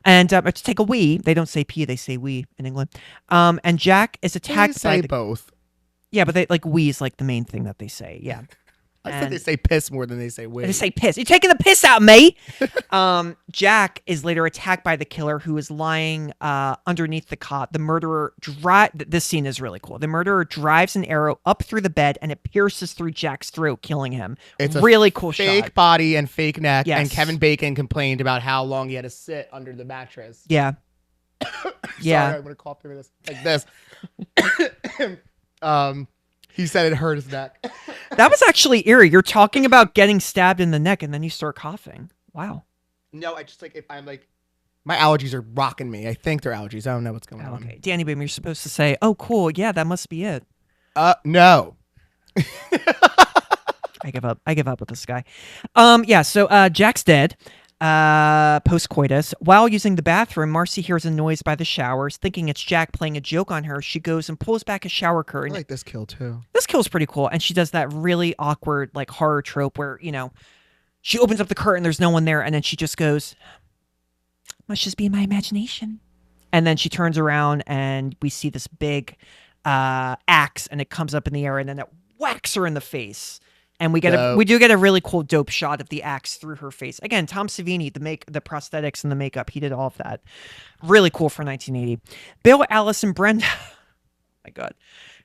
and or to take a wee. They don't say pee, they say wee in England. And Jack is They attacked by say the... both. Yeah, but they like wee is like the main thing that they say. Yeah. I think they And- say piss more than they say wig. They say piss. You're taking the piss out of me. Jack is later attacked by the killer who is lying underneath the cot. The murderer this scene is really cool. The murderer drives an arrow up through the bed and it pierces through Jack's throat, killing him. It's a really cool fake shot. body and fake neck. Yes. And Kevin Bacon complained about how long he had to sit under the mattress. Yeah. Yeah. Sorry, I'm gonna cough through this like this. He said it hurt his neck. That was actually eerie. You're talking about getting stabbed in the neck and then you start coughing. Wow. No, I just like if I'm like my allergies are rocking me. I think they're allergies. I don't know what's going on. Okay. Danny Boom, you're supposed to say, oh, cool. Yeah, that must be it. No. I give up. I give up with this guy. So Jack's dead. Post-coitus. While using the bathroom, Marcy hears a noise by the showers. Thinking it's Jack playing a joke on her, she goes and pulls back a shower I curtain. like this kill too. This kill's pretty cool. And she does that really awkward, like, horror trope where, she opens up the curtain, there's no one there, and then she just goes, must just be in my imagination. And then she turns around and we see this big axe and it comes up in the air and then it whacks her in the face. And we do get a really cool dope shot of the axe through her face. Again, Tom Savini, the prosthetics and the makeup, he did all of that. Really cool for 1980. Bill, Alice, and Brenda, oh my God,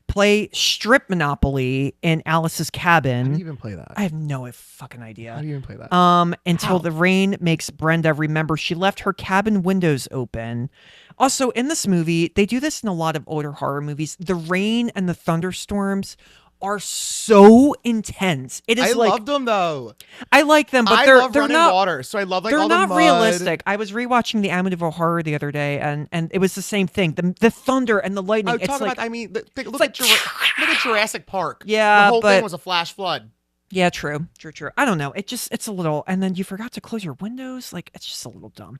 play strip Monopoly in Alice's cabin. How do you even play that? I have no fucking idea. How do you even play that? Until the rain makes Brenda remember she left her cabin windows open. Also, in this movie, they do this in a lot of older horror movies. The rain and the thunderstorms are so intense. It is I like love them though. I like them, but I they're love running not water, so I love like they're all the not mud. realistic. I was rewatching the Amityville Horror the other day, and it was the same thing. The thunder and the lightning. I'm It's talking like about. I mean, look like- at Jurassic Park. Yeah, the whole but- thing was a flash flood. yeah, true. I don't know. It's a little, and then you forgot to close your windows. Like, it's just a little dumb.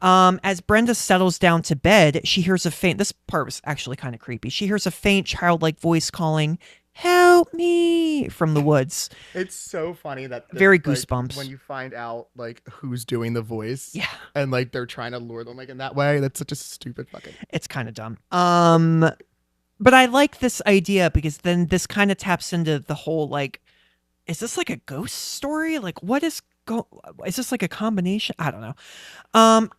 As Brenda settles down to bed, she hears a faint. This part was actually kind of creepy. She hears a faint, childlike voice calling, "Help me!" from the woods. It's so funny that Very like, goosebumps. when you find out like who's doing the voice. Yeah. And like they're trying to lure them like in that way. That's such a stupid fucking. It's kind of dumb. But I like this idea because then this kind of taps into the whole like, is this like a ghost story? Like, what is is this like a combination? I don't know.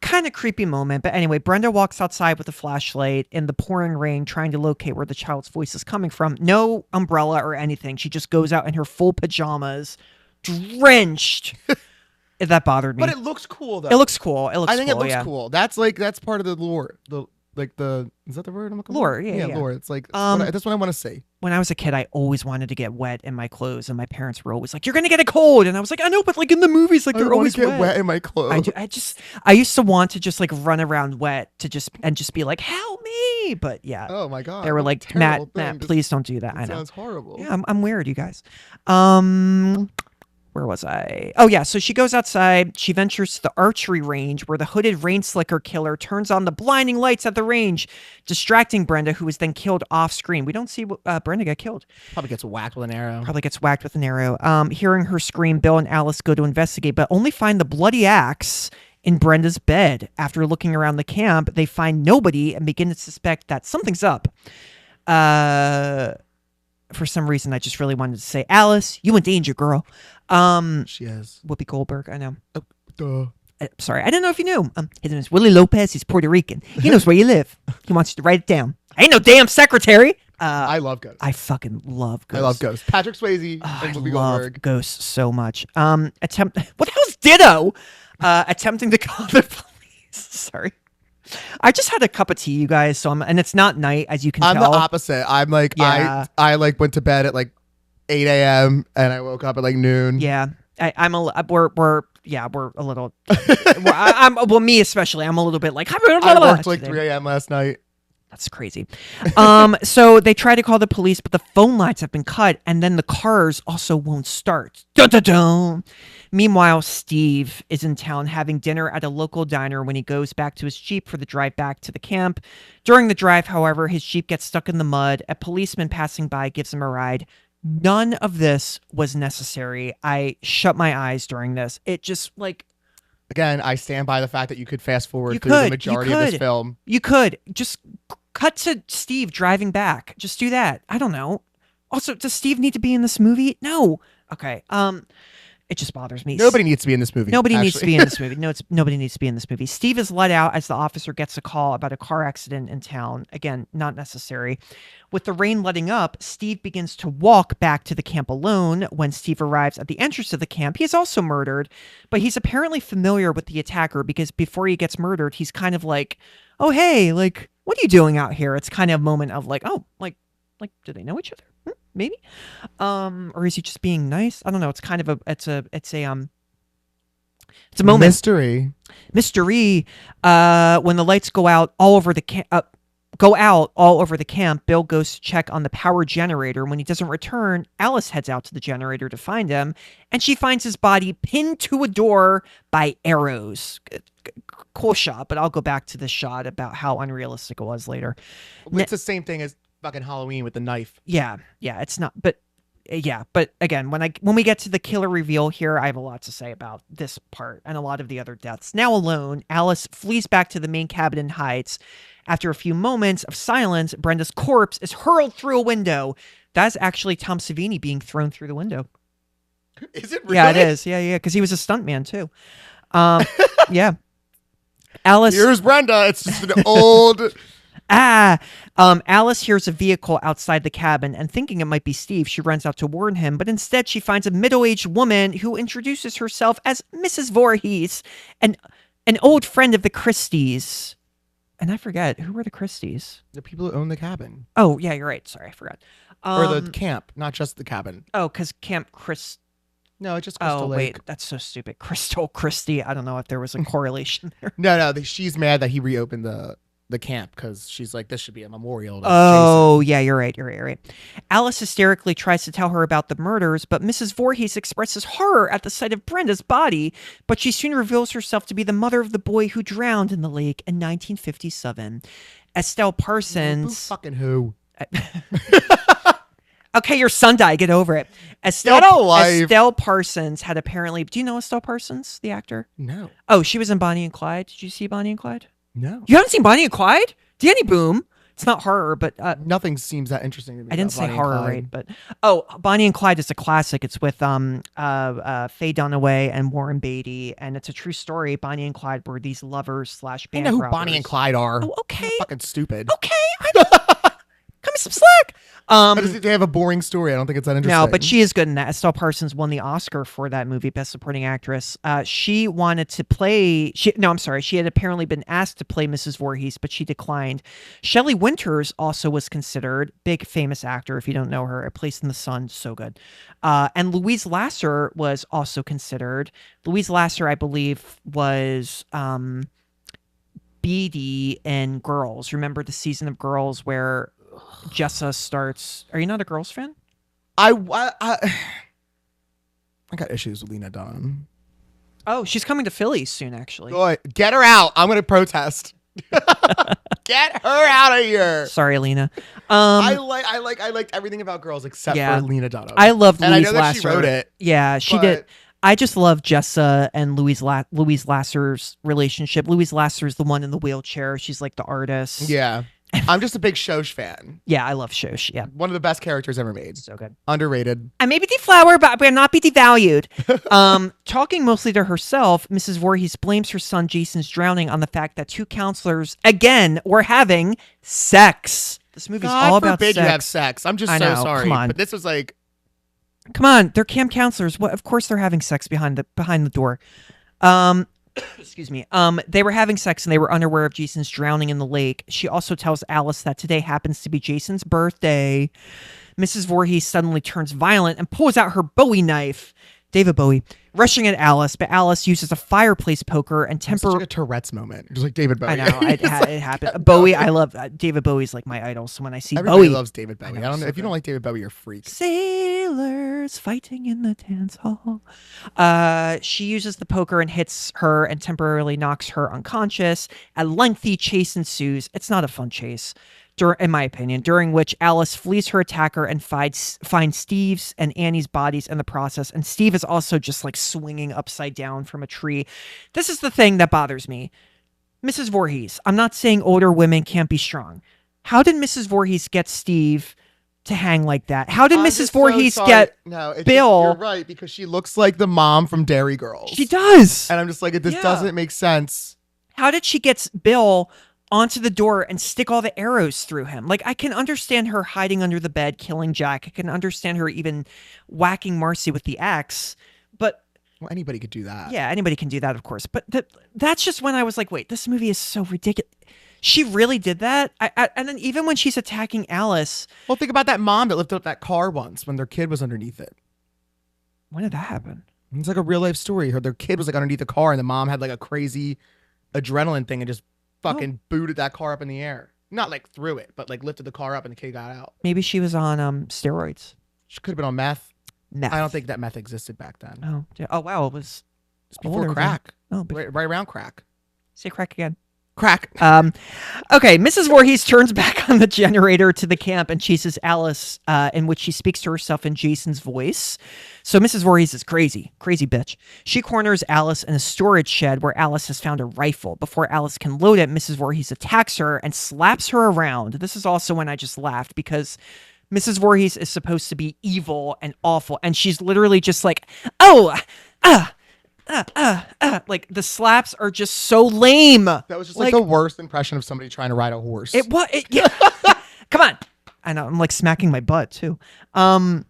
Kind of creepy moment. But anyway, Brenda walks outside with a flashlight in the pouring rain, trying to locate where the child's voice is coming from. No umbrella or anything. She just goes out in her full pajamas, drenched. That bothered me. But it looks cool, though. It looks cool. I think it looks cool. That's part of the lore. Is that the word I'm looking for? Lore, yeah. Lore. It's like, that's what I want to say. When I was a kid, I always wanted to get wet in my clothes, and my parents were always like, "You're gonna get a cold," and I was like, "I know, but like in the movies, like they're always get wet in my clothes." I used to want to just like run around wet to just be like, "Help me!" But yeah, oh my god, they were like, Matt, please don't do that. I know, sounds horrible. Yeah, I'm weird, you guys. Where was I? Oh, yeah. So she goes outside. She ventures to the archery range where the hooded rain slicker killer turns on the blinding lights at the range, distracting Brenda, who is then killed off screen. We don't see Brenda get killed. Probably gets whacked with an arrow. Hearing her scream, Bill and Alice go to investigate, but only find the bloody axe in Brenda's bed. After looking around the camp, they find nobody and begin to suspect that something's up. For some reason, I just really wanted to say, Alice, you in danger, girl. She is. Whoopi Goldberg, I know. Oh, duh. Sorry, I didn't know if you knew. His name is Willie Lopez. He's Puerto Rican. He knows where you live. He wants you to write it down. I ain't no damn secretary. I love Ghost. I fucking love Ghost. I love Ghost. Patrick Swayze and Whoopi Goldberg. Love Ghost so much. What the hell's Ditto? Attempting to call the police. Sorry. I just had a cup of tea, you guys. And it's not night, as you can tell. I'm the opposite. I'm like, Yeah. I like went to bed at like 8 a.m. and I woke up at like noon. Yeah, we're a little. Well, me especially. I'm a little bit like. I worked like 3 a.m. last night. That's crazy. So they try to call the police, but the phone lines have been cut, and then the cars also won't start. Dun, dun, dun. Meanwhile, Steve is in town having dinner at a local diner when he goes back to his Jeep for the drive back to the camp. During the drive, however, his Jeep gets stuck in the mud. A policeman passing by gives him a ride. None of this was necessary. I shut my eyes during this. It just like... Again, I stand by the fact that you could fast forward through the majority of this film. You could. Just cut to Steve driving back. Just do that. I don't know. Also, does Steve need to be in this movie? No. Okay. It just bothers me. Nobody needs to be in this movie. Nobody needs to be in this movie. No, nobody needs to be in this movie. Steve is let out as the officer gets a call about a car accident in town. Again, not necessary. With the rain letting up, Steve begins to walk back to the camp alone. When Steve arrives at the entrance of the camp, he is also murdered, but he's apparently familiar with the attacker because before he gets murdered, he's kind of like, oh, hey, like, what are you doing out here? It's kind of a moment of like, oh, like, do they know each other? Maybe, or is he just being nice? I don't know. It's kind of it's a moment. Mystery. When the lights go out all over the camp, Bill goes to check on the power generator. When he doesn't return, Alice heads out to the generator to find him, and she finds his body pinned to a door by arrows. Cool shot, but I'll go back to this shot about how unrealistic it was later. It's the same thing as fucking Halloween with the knife. Yeah, it's not, but again, when we get to the killer reveal here, I have a lot to say about this part and a lot of the other deaths. Now alone, Alice flees back to the main cabin and hides. After a few moments of silence, Brenda's corpse is hurled through a window. That's actually Tom Savini being thrown through the window. Is it really? Yeah, it is. Yeah, because he was a stuntman too. Yeah. Alice. Here's Brenda. It's just an old... Alice hears a vehicle outside the cabin, and thinking it might be Steve, she runs out to warn him, but instead she finds a middle-aged woman who introduces herself as Mrs. Voorhees, an old friend of the Christies. And I forget, who were the Christies? The people who own the cabin. Oh, yeah, you're right. Sorry, I forgot. Or the camp, not just the cabin. Oh, because Camp Chris... No, it's just Crystal Lake. Wait, that's so stupid. Crystal Christie. I don't know if there was a correlation there. No, she's mad that he reopened the camp because she's like, this should be a memorial. Oh, Jason. Yeah, you're right. Alice hysterically tries to tell her about the murders, but Mrs. Voorhees expresses horror at the sight of Brenda's body, but she soon reveals herself to be the mother of the boy who drowned in the lake in 1957. Estelle Parsons... Fucking who? Okay, your son died. Get over it. Estelle Parsons had apparently... Do you know Estelle Parsons, the actor? No. Oh, she was in Bonnie and Clyde. Did you see Bonnie and Clyde? No. You haven't seen Bonnie and Clyde? Danny Boom. It's not horror, but Nothing seems that interesting to me. I didn't about say Bonnie and horror, Clyde. right? But Bonnie and Clyde is a classic. It's with Faye Dunaway and Warren Beatty, and it's a true story. Bonnie and Clyde were these lovers slash I band know who robbers. Bonnie and Clyde are. Oh, okay. They're fucking stupid. Okay, cut me some slack. They have a boring story. I don't think it's that interesting. No, but she is good in that. Estelle Parsons won the Oscar for that movie, Best Supporting Actress. She wanted to play. She had apparently been asked to play Mrs. Voorhees, but she declined. Shelley Winters also was considered. Big famous actor. If you don't know her, A Place in the Sun, so good. And Louise Lasser was also considered. Louise Lasser, I believe, was Beatty in Girls. Remember the season of Girls where Jessa starts. Are you not a Girls fan? I got issues with Lena Dunham. Oh, she's coming to Philly soon, actually. Boy, get her out. I'm gonna protest. Get her out of here. Sorry, Lena. I liked everything about Girls except Yeah. for Lena Dunham. I loved and Louise I know that Lasser. she wrote it. Yeah, she but- did. I just love Jessa and Louise Lasser's relationship. Louise Lasser is the one in the wheelchair. She's like the artist. Yeah. I'm just a big Shosh fan. Yeah, I love Shosh. Yeah. One of the best characters ever made. So good. Underrated. I may be deflowered, but I will not be devalued. Talking mostly to herself, Mrs. Voorhees blames her son Jason's drowning on the fact that two counselors, again, were having sex. This movie's all about forbid sex. you have sex. I'm just I so know, sorry. come on. But this was like, Come on, they're camp counselors. What? Of course they're having sex behind the door. Excuse me. They were having sex and they were unaware of Jason's drowning in the lake. She also tells Alice that today happens to be Jason's birthday. Mrs. Voorhees suddenly turns violent and pulls out her Bowie knife. David Bowie, rushing at Alice, but Alice uses a fireplace poker and such like a Tourette's moment. Just like David Bowie. I know, it happened. Bowie, I love David Bowie's like my idol. So when I see Everybody Bowie, loves David Bowie. I don't know. so If you good. don't like David Bowie, you're a freak. Sailors fighting in the dance hall. She uses the poker and hits her and temporarily knocks her unconscious. A lengthy chase ensues. It's not a fun chase, in my opinion, during which Alice flees her attacker and finds Steve's and Annie's bodies in the process. And Steve is also just like swinging upside down from a tree. This is the thing that bothers me. Mrs. Voorhees, I'm not saying older women can't be strong. How did Mrs. Voorhees get Steve to hang like that? How did I'm Mrs. just so Voorhees sorry. get No, it's Bill? You're right, because she looks like the mom from Dairy Girls. She does. And I'm just like, this Yeah. doesn't make sense. How did she get Bill onto the door and stick all the arrows through him? Like, I can understand her hiding under the bed, killing Jack. I can understand her even whacking Marcy with the axe. But Well, anybody could do that. yeah, anybody can do that, of course. But that's just when I was like, wait, this movie is so ridiculous. She really did that? And then even when she's attacking Alice. Well, think about that mom that lifted up that car once when their kid was underneath it. When did that happen? It's like a real life story. Their kid was like underneath the car, and the mom had like a crazy adrenaline thing and just fucking booted that car up in the air. Not like threw it, but like lifted the car up and the kid got out. Maybe she was on steroids. She could have been on meth. Meth. I don't think that meth existed back then. Oh, yeah. Oh wow, it was It's before older crack. Oh, but Right around crack. say crack again. Crack. Okay, Mrs. Voorhees turns back on the generator to the camp and chases Alice, in which she speaks to herself in Jason's voice. So Mrs. Voorhees is crazy bitch. She corners Alice in a storage shed where Alice has found a rifle. Before Alice can load it, Mrs. Voorhees attacks her and slaps her around. This is also when I just laughed because Mrs. Voorhees is supposed to be evil and awful, and she's literally just like, like the slaps are just so lame. That was just like the worst impression of somebody trying to ride a horse. Yeah. Come on. I know. I'm like smacking my butt too. I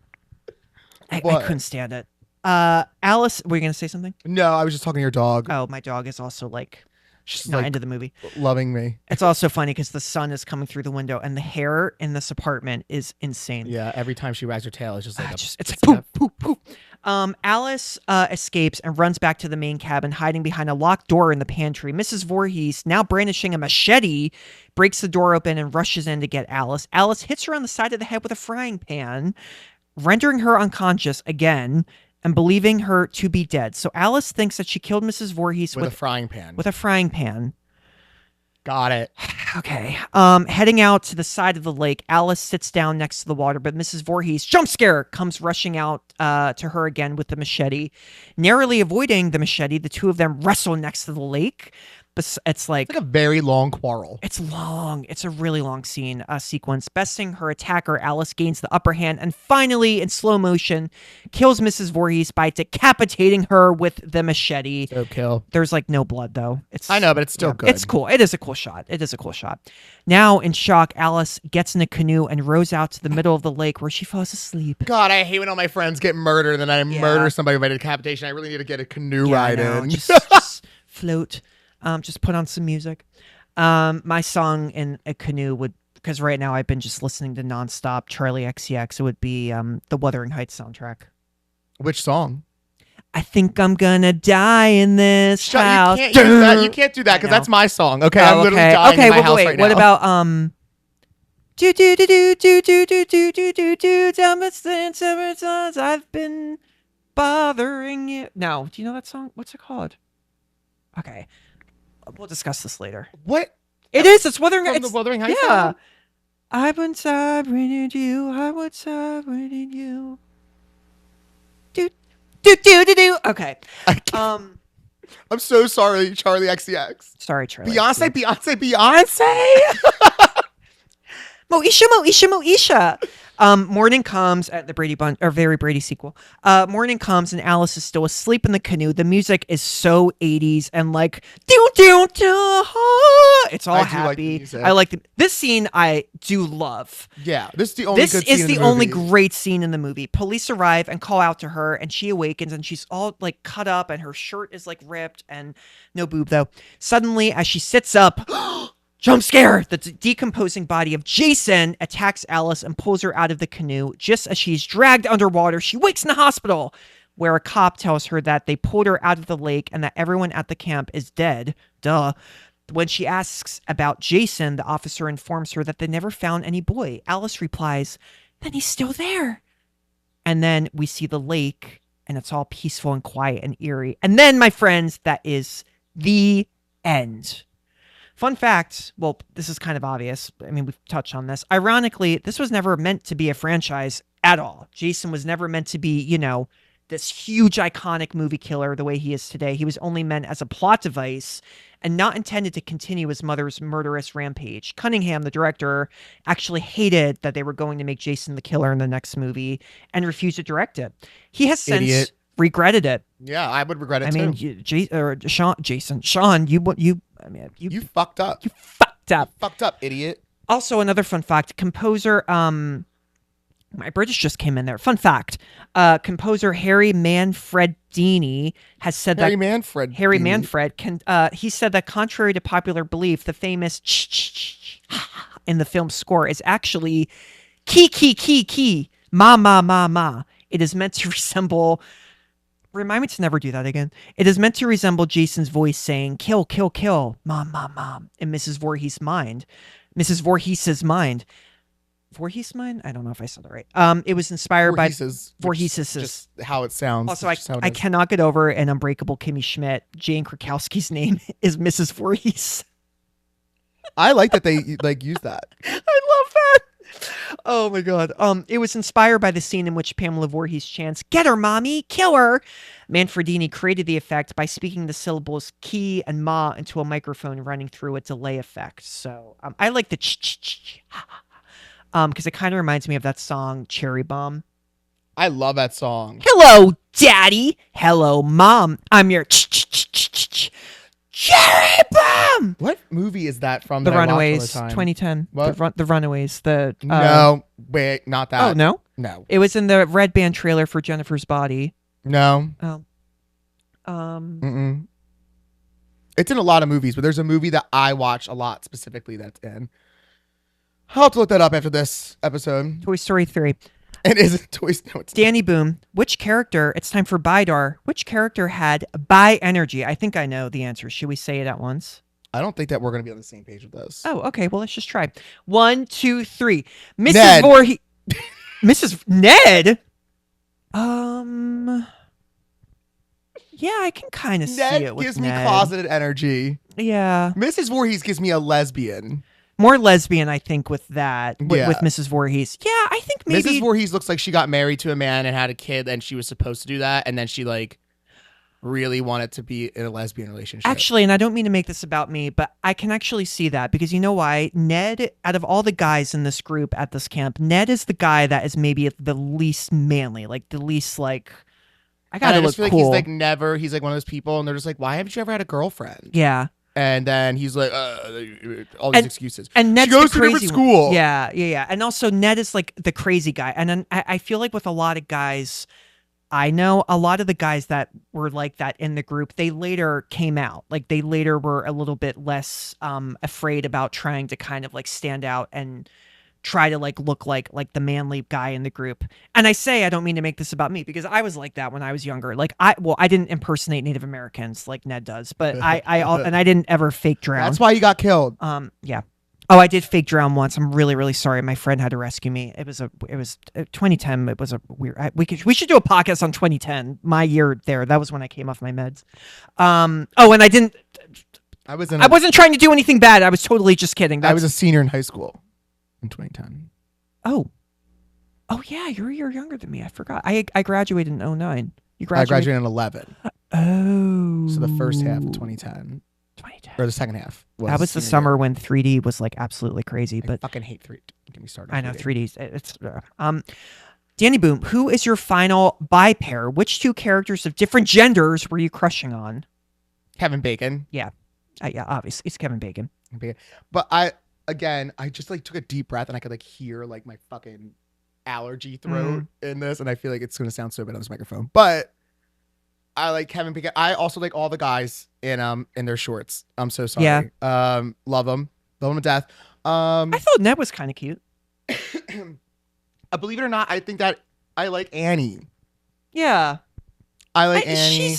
couldn't stand it. Alice, were you gonna say something? No, I was just talking to your dog. Oh, my dog is also like She's not like into the movie. loving me. It's also funny because the sun is coming through the window and the hair in this apartment is insane. Yeah, every time she wags her tail, it's just like It's like poop, poop, poop. Alice escapes and runs back to the main cabin, hiding behind a locked door in the pantry. Mrs. Voorhees, now brandishing a machete, breaks the door open and rushes in to get Alice. Alice hits her on the side of the head with a frying pan, rendering her unconscious again and believing her to be dead. So Alice thinks that she killed Mrs. Voorhees with a frying pan. with a frying pan. Got it. Okay. Heading out to the side of the lake, Alice sits down next to the water, but Mrs. Voorhees, jump scare, comes rushing out to her again with the machete. Narrowly avoiding the machete, the two of them wrestle next to the lake. it's like a very long quarrel. it's long. It's a really long sequence. Besting her attacker, Alice gains the upper hand and finally, in slow motion, kills Mrs. Voorhees by decapitating her with the machete. So kill. There's like no blood though. I know, but it's still good. It's cool. It is a cool shot. Now, in shock, Alice gets in a canoe and rows out to the middle of the lake where she falls asleep. God, I hate when all my friends get murdered and then I murder somebody by decapitation. I really need to get a canoe ride in. Just float. Just put on some music. My song in a canoe would, because right now I've been just listening to nonstop Charlie XCX. It would be the Wuthering Heights soundtrack. Which song? I think I'm gonna die in this house. You can't use that. You can't do that because that's my song. Okay, I'm literally dying in my house right now. What about do do do do do do do do do do do do. I've been bothering you. No, do you know that song? What's it called? Okay, we'll discuss this later. What? It is. It's Wuthering Heights. From the Wuthering Heights. Yeah. Song? I once I rented you. I once I rented you. Do do do do do. Okay. I'm so sorry, Charlie XCX. Sorry, Charlie. Beyonce. Moesha. Morning comes at the Brady Bunch, or very Brady sequel. Morning comes and Alice is still asleep in the canoe. The music is so 80s and like it's all happy. I like this scene. I do love. Yeah, this is the only. This is the only great scene in the movie. Police arrive and call out to her, and she awakens, and she's all like cut up, and her shirt is like ripped, and no boob though. Suddenly, as she sits up. Jump scare! The decomposing body of Jason attacks Alice and pulls her out of the canoe. Just as she's dragged underwater, she wakes in the hospital, where a cop tells her that they pulled her out of the lake and that everyone at the camp is dead. Duh. When she asks about Jason, the officer informs her that they never found any boy. Alice replies, then he's still there. And then we see the lake, and it's all peaceful and quiet and eerie. And then, my friends, that is the end. Fun fact, well, this is kind of obvious. I mean, we've touched on this. Ironically, this was never meant to be a franchise at all. Jason was never meant to be, this huge iconic movie killer the way he is today. He was only meant as a plot device and not intended to continue his mother's murderous rampage. Cunningham, the director, actually hated that they were going to make Jason the killer in the next movie and refused to direct it. He has since regretted it. Yeah, I would regret it too. Sean, you fucked up. You fucked up. You fucked up, idiot. Also, another fun fact: composer, my British just came in there. Fun fact: composer Harry Manfredini has said Harry Manfred. He said that contrary to popular belief, the famous in the film score is actually key ma. It is meant to resemble. Remind me to never do that again. It is meant to resemble Jason's voice saying, kill, kill, kill, mom, in Mrs. Voorhees' mind. Voorhees' mind? I don't know if I said that right. It was inspired by Voorhees. Just how it sounds. Also, I cannot get over an Unbreakable Kimmy Schmidt. Jane Krakowski's name is Mrs. Voorhees. I like that they use that. I love that. Oh my god. It was inspired by the scene in which Pamela Voorhees chants, "Get her, mommy, kill her." Manfredini created the effect by speaking the syllables key and ma into a microphone running through a delay effect. So I like the because it kind of reminds me of that song Cherry Bomb. I love that song. Hello, Daddy. Hello, Mom. I'm your Cherry Bomb. What movie is that from? The Runaways, 2010. What? The Runaways. No, wait, not that. Oh no, no. It was in the Red Band trailer for Jennifer's Body. No. Oh. It's in a lot of movies, but there's a movie that I watch a lot specifically that's in. I'll have to look that up after this episode. Toy Story 3. It is Toy Story. No, it's Danny Boom. Which character? It's time for Bidar. Which character had bi energy? I think I know the answer. Should we say it at once? I don't think that we're going to be on the same page with this. Oh, okay. Well, let's just try. 1, 2, 3. Mrs. Ned. Voorhees. Mrs. Ned. Yeah, I can kind of see it with gives Ned. me closeted energy. Yeah. Mrs. Voorhees gives me a lesbian. More lesbian, I think, with that. Yeah. With Mrs. Voorhees. Yeah, I think maybe. Mrs. Voorhees looks like she got married to a man and had a kid, and she was supposed to do that, and then she really wanted to be in a lesbian relationship. Actually, and I don't mean to make this about me, but I can actually see that because you know why? Ned, out of all the guys in this group at this camp, Ned is the guy that is maybe the least manly, like the least like, I and gotta I look just feel cool. like he's like one of those people, and they're just like, why haven't you ever had a girlfriend? Yeah. And then he's like, all these excuses. And Ned's she goes the to a crazy different school. One. Yeah. And also Ned is like the crazy guy. And then I feel like with a lot of guys, I know a lot of the guys that were like that in the group, they later came out. Like they later were a little bit less afraid about trying to kind of like stand out and try to like look like the manly guy in the group. And I don't mean to make this about me because I was like that when I was younger. Like I didn't impersonate Native Americans like Ned does, but I didn't ever fake drown. That's why you got killed. Yeah. Oh, I did fake drown once. I'm really, really sorry. My friend had to rescue me. It was 2010. It was a weird. We should do a podcast on 2010. My year there. That was when I came off my meds. And I didn't. I wasn't trying to do anything bad. I was totally just kidding. I was a senior in high school in 2010. Oh yeah, you're a year younger than me. I forgot. I graduated in 2009. You graduated? I graduated in 2011. Oh. So the first half of 2010. Or the second half. That was the summer when 3D was like absolutely crazy. But I fucking hate 3D. Get me started. I know 3D. It's Danny Boom, who is your final bi pair? Which two characters of different genders were you crushing on? Kevin Bacon. Yeah, obviously it's Kevin Bacon. But I just like took a deep breath and I could like hear like my fucking allergy throat in this, and I feel like it's gonna sound so bad on this microphone. But I like Kevin Bacon. I also like all the guys in their shorts. I'm so sorry. Yeah. Love them to death. I thought Ned was kind of cute. Believe it or not, I think that I like Annie. Yeah. I like Annie.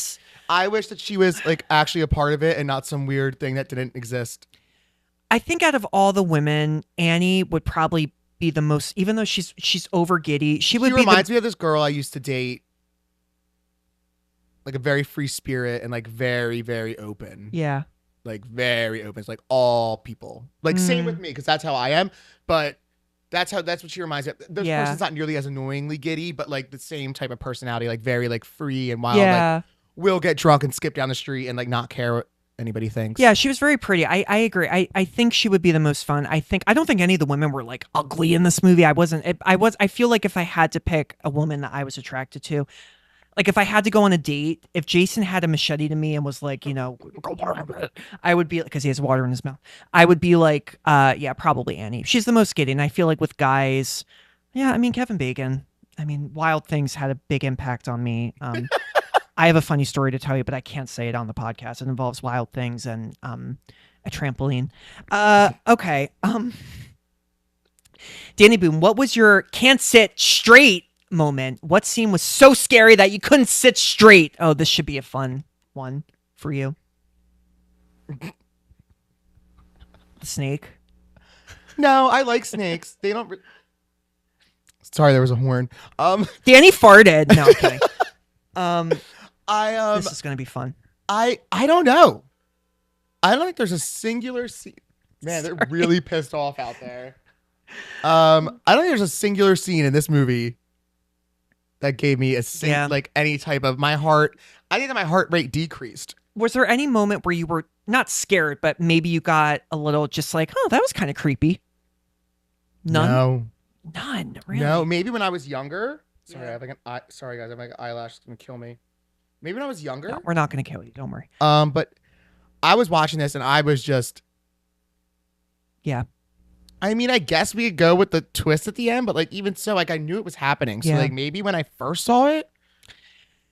I wish that she was like actually a part of it and not some weird thing that didn't exist. I think out of all the women, Annie would probably be the most, even though she's over giddy. She reminds me of this girl I used to date. Like a very free spirit and like very, very open. Yeah. Like very open. It's like all people. Like same with me because that's how I am. But that's what she reminds me of. This person's not nearly as annoyingly giddy, but like the same type of personality, like very like free and wild. Yeah. Like will get drunk and skip down the street and like not care what anybody thinks. Yeah, she was very pretty. I agree. I think she would be the most fun. I don't think any of the women were like ugly in this movie. I feel like if I had to pick a woman that I was attracted to, like if I had to go on a date, if Jason had a machete to me and was like, you know, I would be, because he has water in his mouth, I would be like, yeah, probably Annie. She's the most giddy. And I feel like with guys, yeah, I mean, Kevin Bacon. I mean, Wild Things had a big impact on me. I have a funny story to tell you, but I can't say it on the podcast. It involves Wild Things and a trampoline. Okay. Danny Boom, what was your can't sit straight moment? What scene was so scary that you couldn't sit straight? Oh, this should be a fun one for you. The snake. No, I like snakes. They don't. Sorry, there was a horn. Danny farted. No, I'm kidding. This is gonna be fun. I don't know. I don't think there's a singular scene. Man, they're really pissed off out there. I don't think there's a singular scene in this movie that gave me like any type of my heart. I think that my heart rate decreased. Was there any moment where you were not scared, but maybe you got a little just like, oh, that was kind of creepy? None. No. None. Really? No. Maybe when I was younger. Sorry, I have like an eye. Sorry, guys, I have like an eyelash that's gonna kill me. Maybe when I was younger. No, we're not gonna kill you. Don't worry. But I was watching this and I was just. Yeah. I mean, I guess we could go with the twist at the end, but like even so, like I knew it was happening. So like maybe when I first saw it,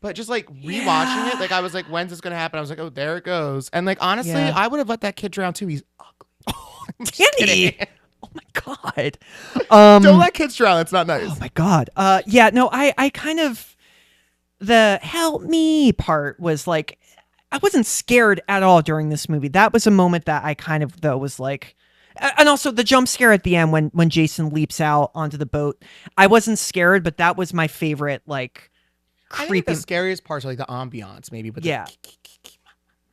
but just like rewatching it, like I was like, when's this gonna happen? I was like, oh, there it goes. And like honestly, I would have let that kid drown too. He's ugly. Oh, Danny. Oh my god. Don't let kids drown. It's not nice. Oh my god. Yeah. No. I kind of the help me part was like I wasn't scared at all during this movie. That was a moment that I kind of though was like. And also the jump scare at the end when Jason leaps out onto the boat. I wasn't scared, but that was my favorite, like, creepy. I think the scariest parts are like the ambiance, maybe. But yeah.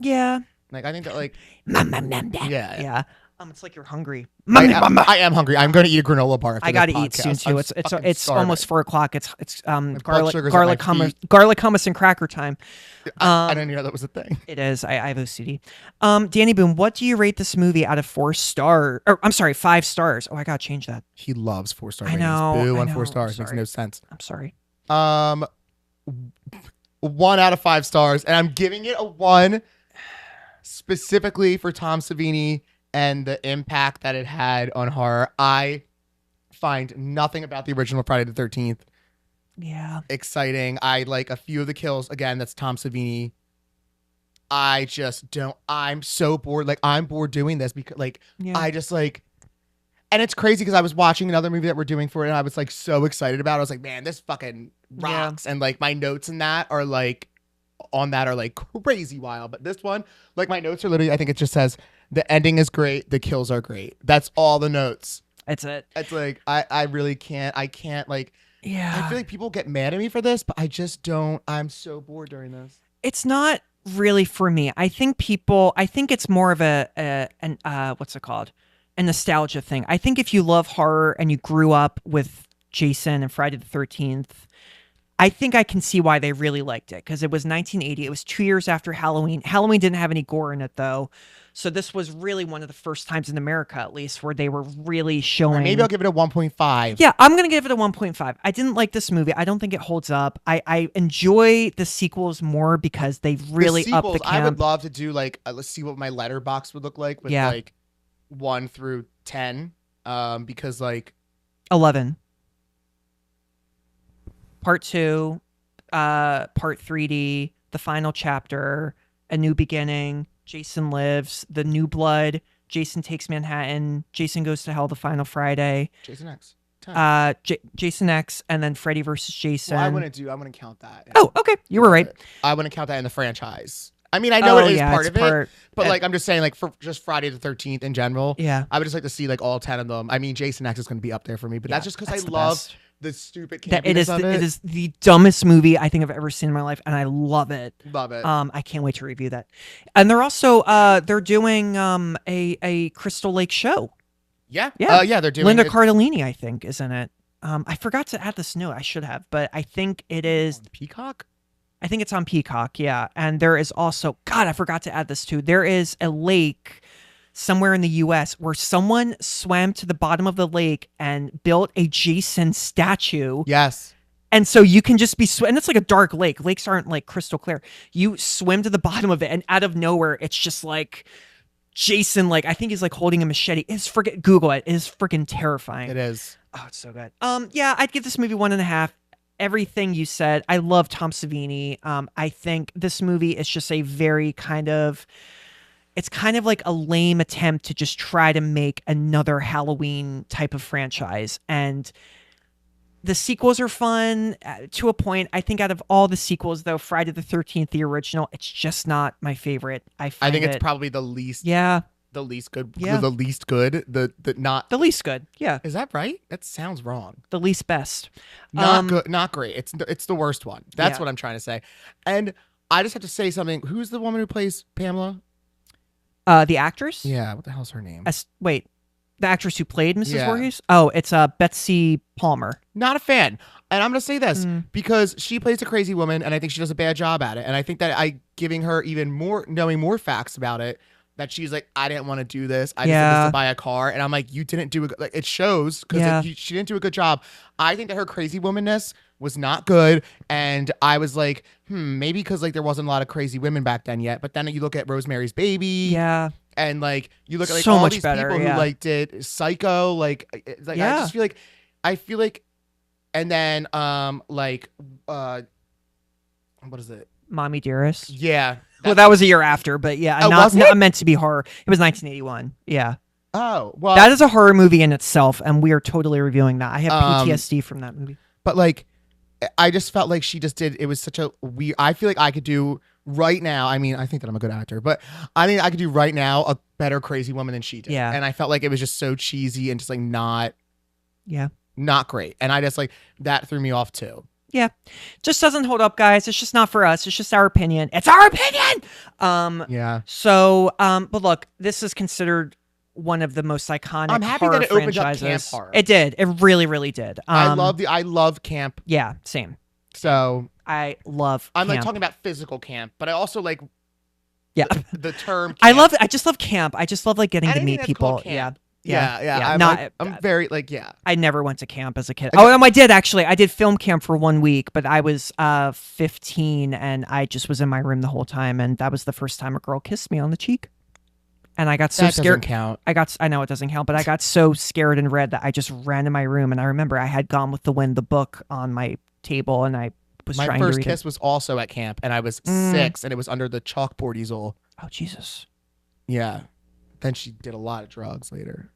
Yeah. Like I think that like yeah. It's like you're hungry. I am hungry. I'm going to eat a granola bar. After I got to this eat soon podcast. too. I'm It's fucking starving. almost 4 o'clock. It's blood garlic sugar's at garlic my hummus feet. garlic hummus and cracker time. I didn't know that was a thing. It is. I have OCD. Danny Boone, what do you rate this movie out of 4 stars? Or I'm sorry, 5 stars. Oh, I gotta change that. He loves 4-star I ratings. know, Boo I on know, 4 I'm stars. Makes sorry. no sense. I'm sorry. 1 out of 5 stars, and I'm giving it a 1 specifically for Tom Savini and the impact that it had on horror. I find nothing about the original Friday the 13th Yeah. exciting. I like a few of the kills. Again, that's Tom Savini. I just don't. I'm so bored. Like, I'm bored doing this because, like, Yeah. I just like. And it's crazy because I was watching another movie that we're doing for it, and I was like so excited about it. I was like, man, this fucking rocks. And like my notes in that are like on that are like crazy wild. But this one, like my notes are literally, I think it just says the ending is great, the kills are great. That's all the notes. That's it. It's like I really can't. I can't like. Yeah. I feel like people get mad at me for this, but I just don't. I'm so bored during this. It's not really for me. I think it's more of an what's it called? A nostalgia thing. I think if you love horror and you grew up with Jason and Friday the 13th, I think I can see why they really liked it because it was 1980. It was 2 years after Halloween. Halloween didn't have any gore in it though. So this was really one of the first times in America, at least, where they were really showing. Maybe I'll give it a 1.5. Yeah, I'm going to give it a 1.5. I didn't like this movie. I don't think it holds up. I enjoy the sequels more because they really upped the camp. I would love to do like, let's see what my letterbox would look like with like 1 through 10. Because like 11. Part 2, Part 3D, the final chapter, A New Beginning, Jason Lives, The New Blood, Jason Takes Manhattan, Jason Goes to Hell, The Final Friday, Jason X. 10. Jason X, and then Freddy versus Jason. Well, I wouldn't count that. Oh, okay. You were right. I wouldn't count that in the franchise. I mean, I know it is part of it, but like I'm just saying, like for just Friday the 13th in general, I would just like to see like all 10 of them. I mean, Jason X is going to be up there for me, but that's just because I love the stupid campiness of it. It is the dumbest movie I think I've ever seen in my life, and I love it. Love it. I can't wait to review that. And they're also they're doing a Crystal Lake show. Yeah. Yeah. They're doing Linda it. Cardellini, I think, is in it. I forgot to add this note. I should have, but I think it is Peacock. I think it's on Peacock, yeah. And there is also, God, I forgot to add this too. There is a lake somewhere in the U.S. where someone swam to the bottom of the lake and built a Jason statue. Yes. And so you can just be, and it's like a dark lake. Lakes aren't like crystal clear. You swim to the bottom of it, and out of nowhere, it's just like Jason, like I think he's like holding a machete. Google it. It is freaking terrifying. It is. Oh, it's so good. Yeah, I'd give this movie 1.5. Everything you said. I love Tom Savini. I think this movie is just a very it's kind of like a lame attempt to just try to make another Halloween type of franchise. And the sequels are fun to a point. I think out of all the sequels, though, Friday the 13th, the original, it's just not my favorite. I think it's probably the least. Yeah. The least good. Yeah. The least good. The least good. Yeah. Is that right? That sounds wrong. The least best. Not good. Not great. It's the worst one. That's Yeah. what I'm trying to say. And I just have to say something. Who's the woman who plays Pamela? The actress? Yeah. What the hell's her name? Wait. The actress who played Mrs. Yeah. Voorhees? Oh, it's Betsy Palmer. Not a fan. And I'm going to say this because she plays a crazy woman and I think she does a bad job at it. And I think that giving her even more, knowing more facts about it, that she's like, I didn't want to do this. I just did this to buy a car. And I'm like, you didn't do it. Like, it shows because she didn't do a good job. I think that her crazy womanness was not good. And I was like, maybe because like there wasn't a lot of crazy women back then yet. But then you look at Rosemary's Baby. Yeah. And like you look at like So all much these better, people yeah. who like did Psycho, like I just feel like, and then what is it? Mommy Dearest. Yeah. Well, that was a year after, but yeah, Oh, not was it? meant to be horror. It was 1981. Yeah. Oh, well. That is a horror movie in itself, and we are totally reviewing that. I have PTSD from that movie. But like, I just felt like she just did. It was such a weird. I feel like I could do right now. I mean, I think that I'm a good actor, but I think I could do right now a better crazy woman than she did. Yeah. And I felt like it was just so cheesy and just like not great. And I just like that threw me off too. Yeah. Just doesn't hold up, guys. It's just not for us. It's just our opinion. It's our opinion. Yeah. So, but look, this is considered one of the most iconic. I'm happy horror that it opened up franchises. camp horror. It did. It really, really did. I love camp. Yeah, same. So I love. I'm like camp. talking about physical camp, but I also like Yeah, the term. Camp. I just love camp. I just love like getting to Anything meet that's people. called camp. Yeah. I'm very like I never went to camp as a kid. Oh, I did actually. I did film camp for 1 week, but I was 15 and I just was in my room the whole time, and that was the first time a girl kissed me on the cheek. And I got so that scared. Doesn't count. I know it doesn't count, but I got so scared and red that I just ran in my room. And I remember I had Gone with the Wind, the book, on my table, and I was My trying to read first kiss it. was also at camp, and I was 6, and it was under the chalkboard easel. Oh Jesus! Yeah. Then she did a lot of drugs later.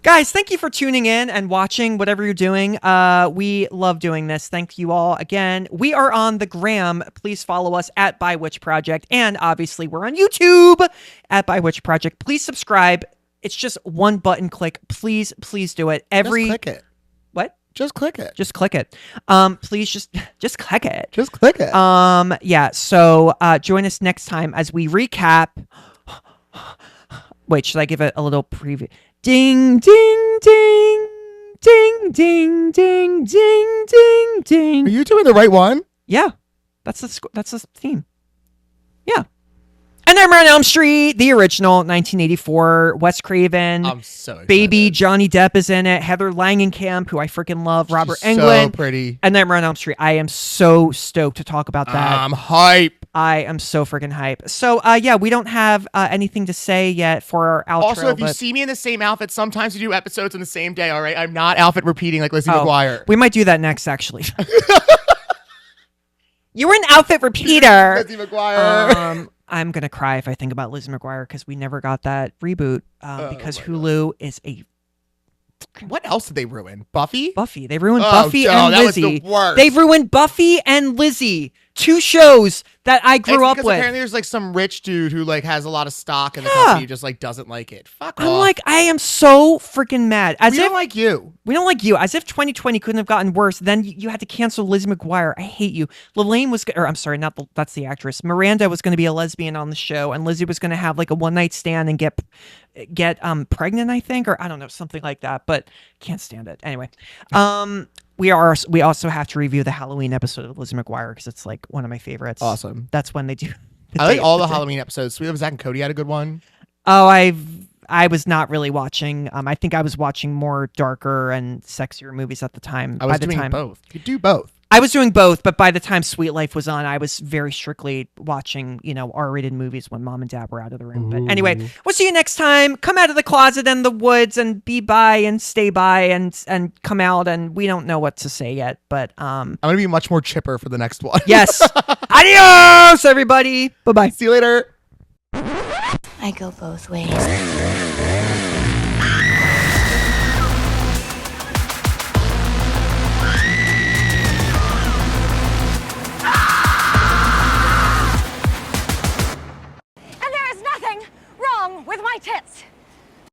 Guys, thank you for tuning in and watching whatever you're doing. We love doing this. Thank you all again. We are on the gram. Please follow us at By Witch Project. And obviously we're on YouTube at By Witch Project. Please subscribe. It's just one button click. Please do it. Just click it. What? Just click it. Just click it. Please just click it. Just click it. Yeah. So join us next time as we recap. Wait, should I give it a little preview? Ding, ding, ding, ding, ding, ding, ding, ding, ding. Are you doing the right one? Yeah, that's the theme. Yeah. And I'm on Elm Street, the original, 1984. Wes Craven. I'm so excited. Baby Johnny Depp is in it. Heather Langenkamp, who I freaking love. Robert She's Englund. so pretty. And Nightmare on Elm Street. I am so stoked to talk about that. I'm hype. I am so freaking hype. So, yeah, we don't have anything to say yet for our outro. Also, if you see me in the same outfit, sometimes we do episodes on the same day, all right? I'm not outfit repeating like Lizzie McGuire. We might do that next, actually. You were an outfit repeater. Lizzie McGuire. I'm going to cry if I think about Lizzie McGuire because we never got that reboot because Hulu is a... What else did they ruin? Buffy? Buffy. They ruined Buffy and that Lizzie. Was the worst. They ruined Buffy and Lizzie. 2 shows that I grew up with. Apparently there's like some rich dude who like has a lot of stock in the company who just like doesn't like it. Fuck off. I'm like, I am so freaking mad. We don't like you. We don't like you. As if 2020 couldn't have gotten worse. Then you had to cancel Lizzie McGuire. I hate you. Lelaine was, or I'm sorry, that's the actress. Miranda was going to be a lesbian on the show, and Lizzie was going to have like a one-night stand and get pregnant, I think, or I don't know, something like that. But can't stand it. Anyway, we also have to review the Halloween episode of Lizzie McGuire because it's like one of my favorites. Awesome. That's when they do. I like all the Halloween episodes. Sweet of Zach and Cody had a good one. Oh, I was not really watching. I think I was watching more darker and sexier movies at the time. I was doing both. You do both. I was doing both, but by the time Sweet Life was on, I was very strictly watching, R-rated movies when Mom and Dad were out of the room. But anyway, we'll see you next time. Come out of the closet and the woods and be by and stay by and come out. And we don't know what to say yet, but I'm gonna be much more chipper for the next one. Yes. Adios, everybody. Bye-bye. See you later. I go both ways.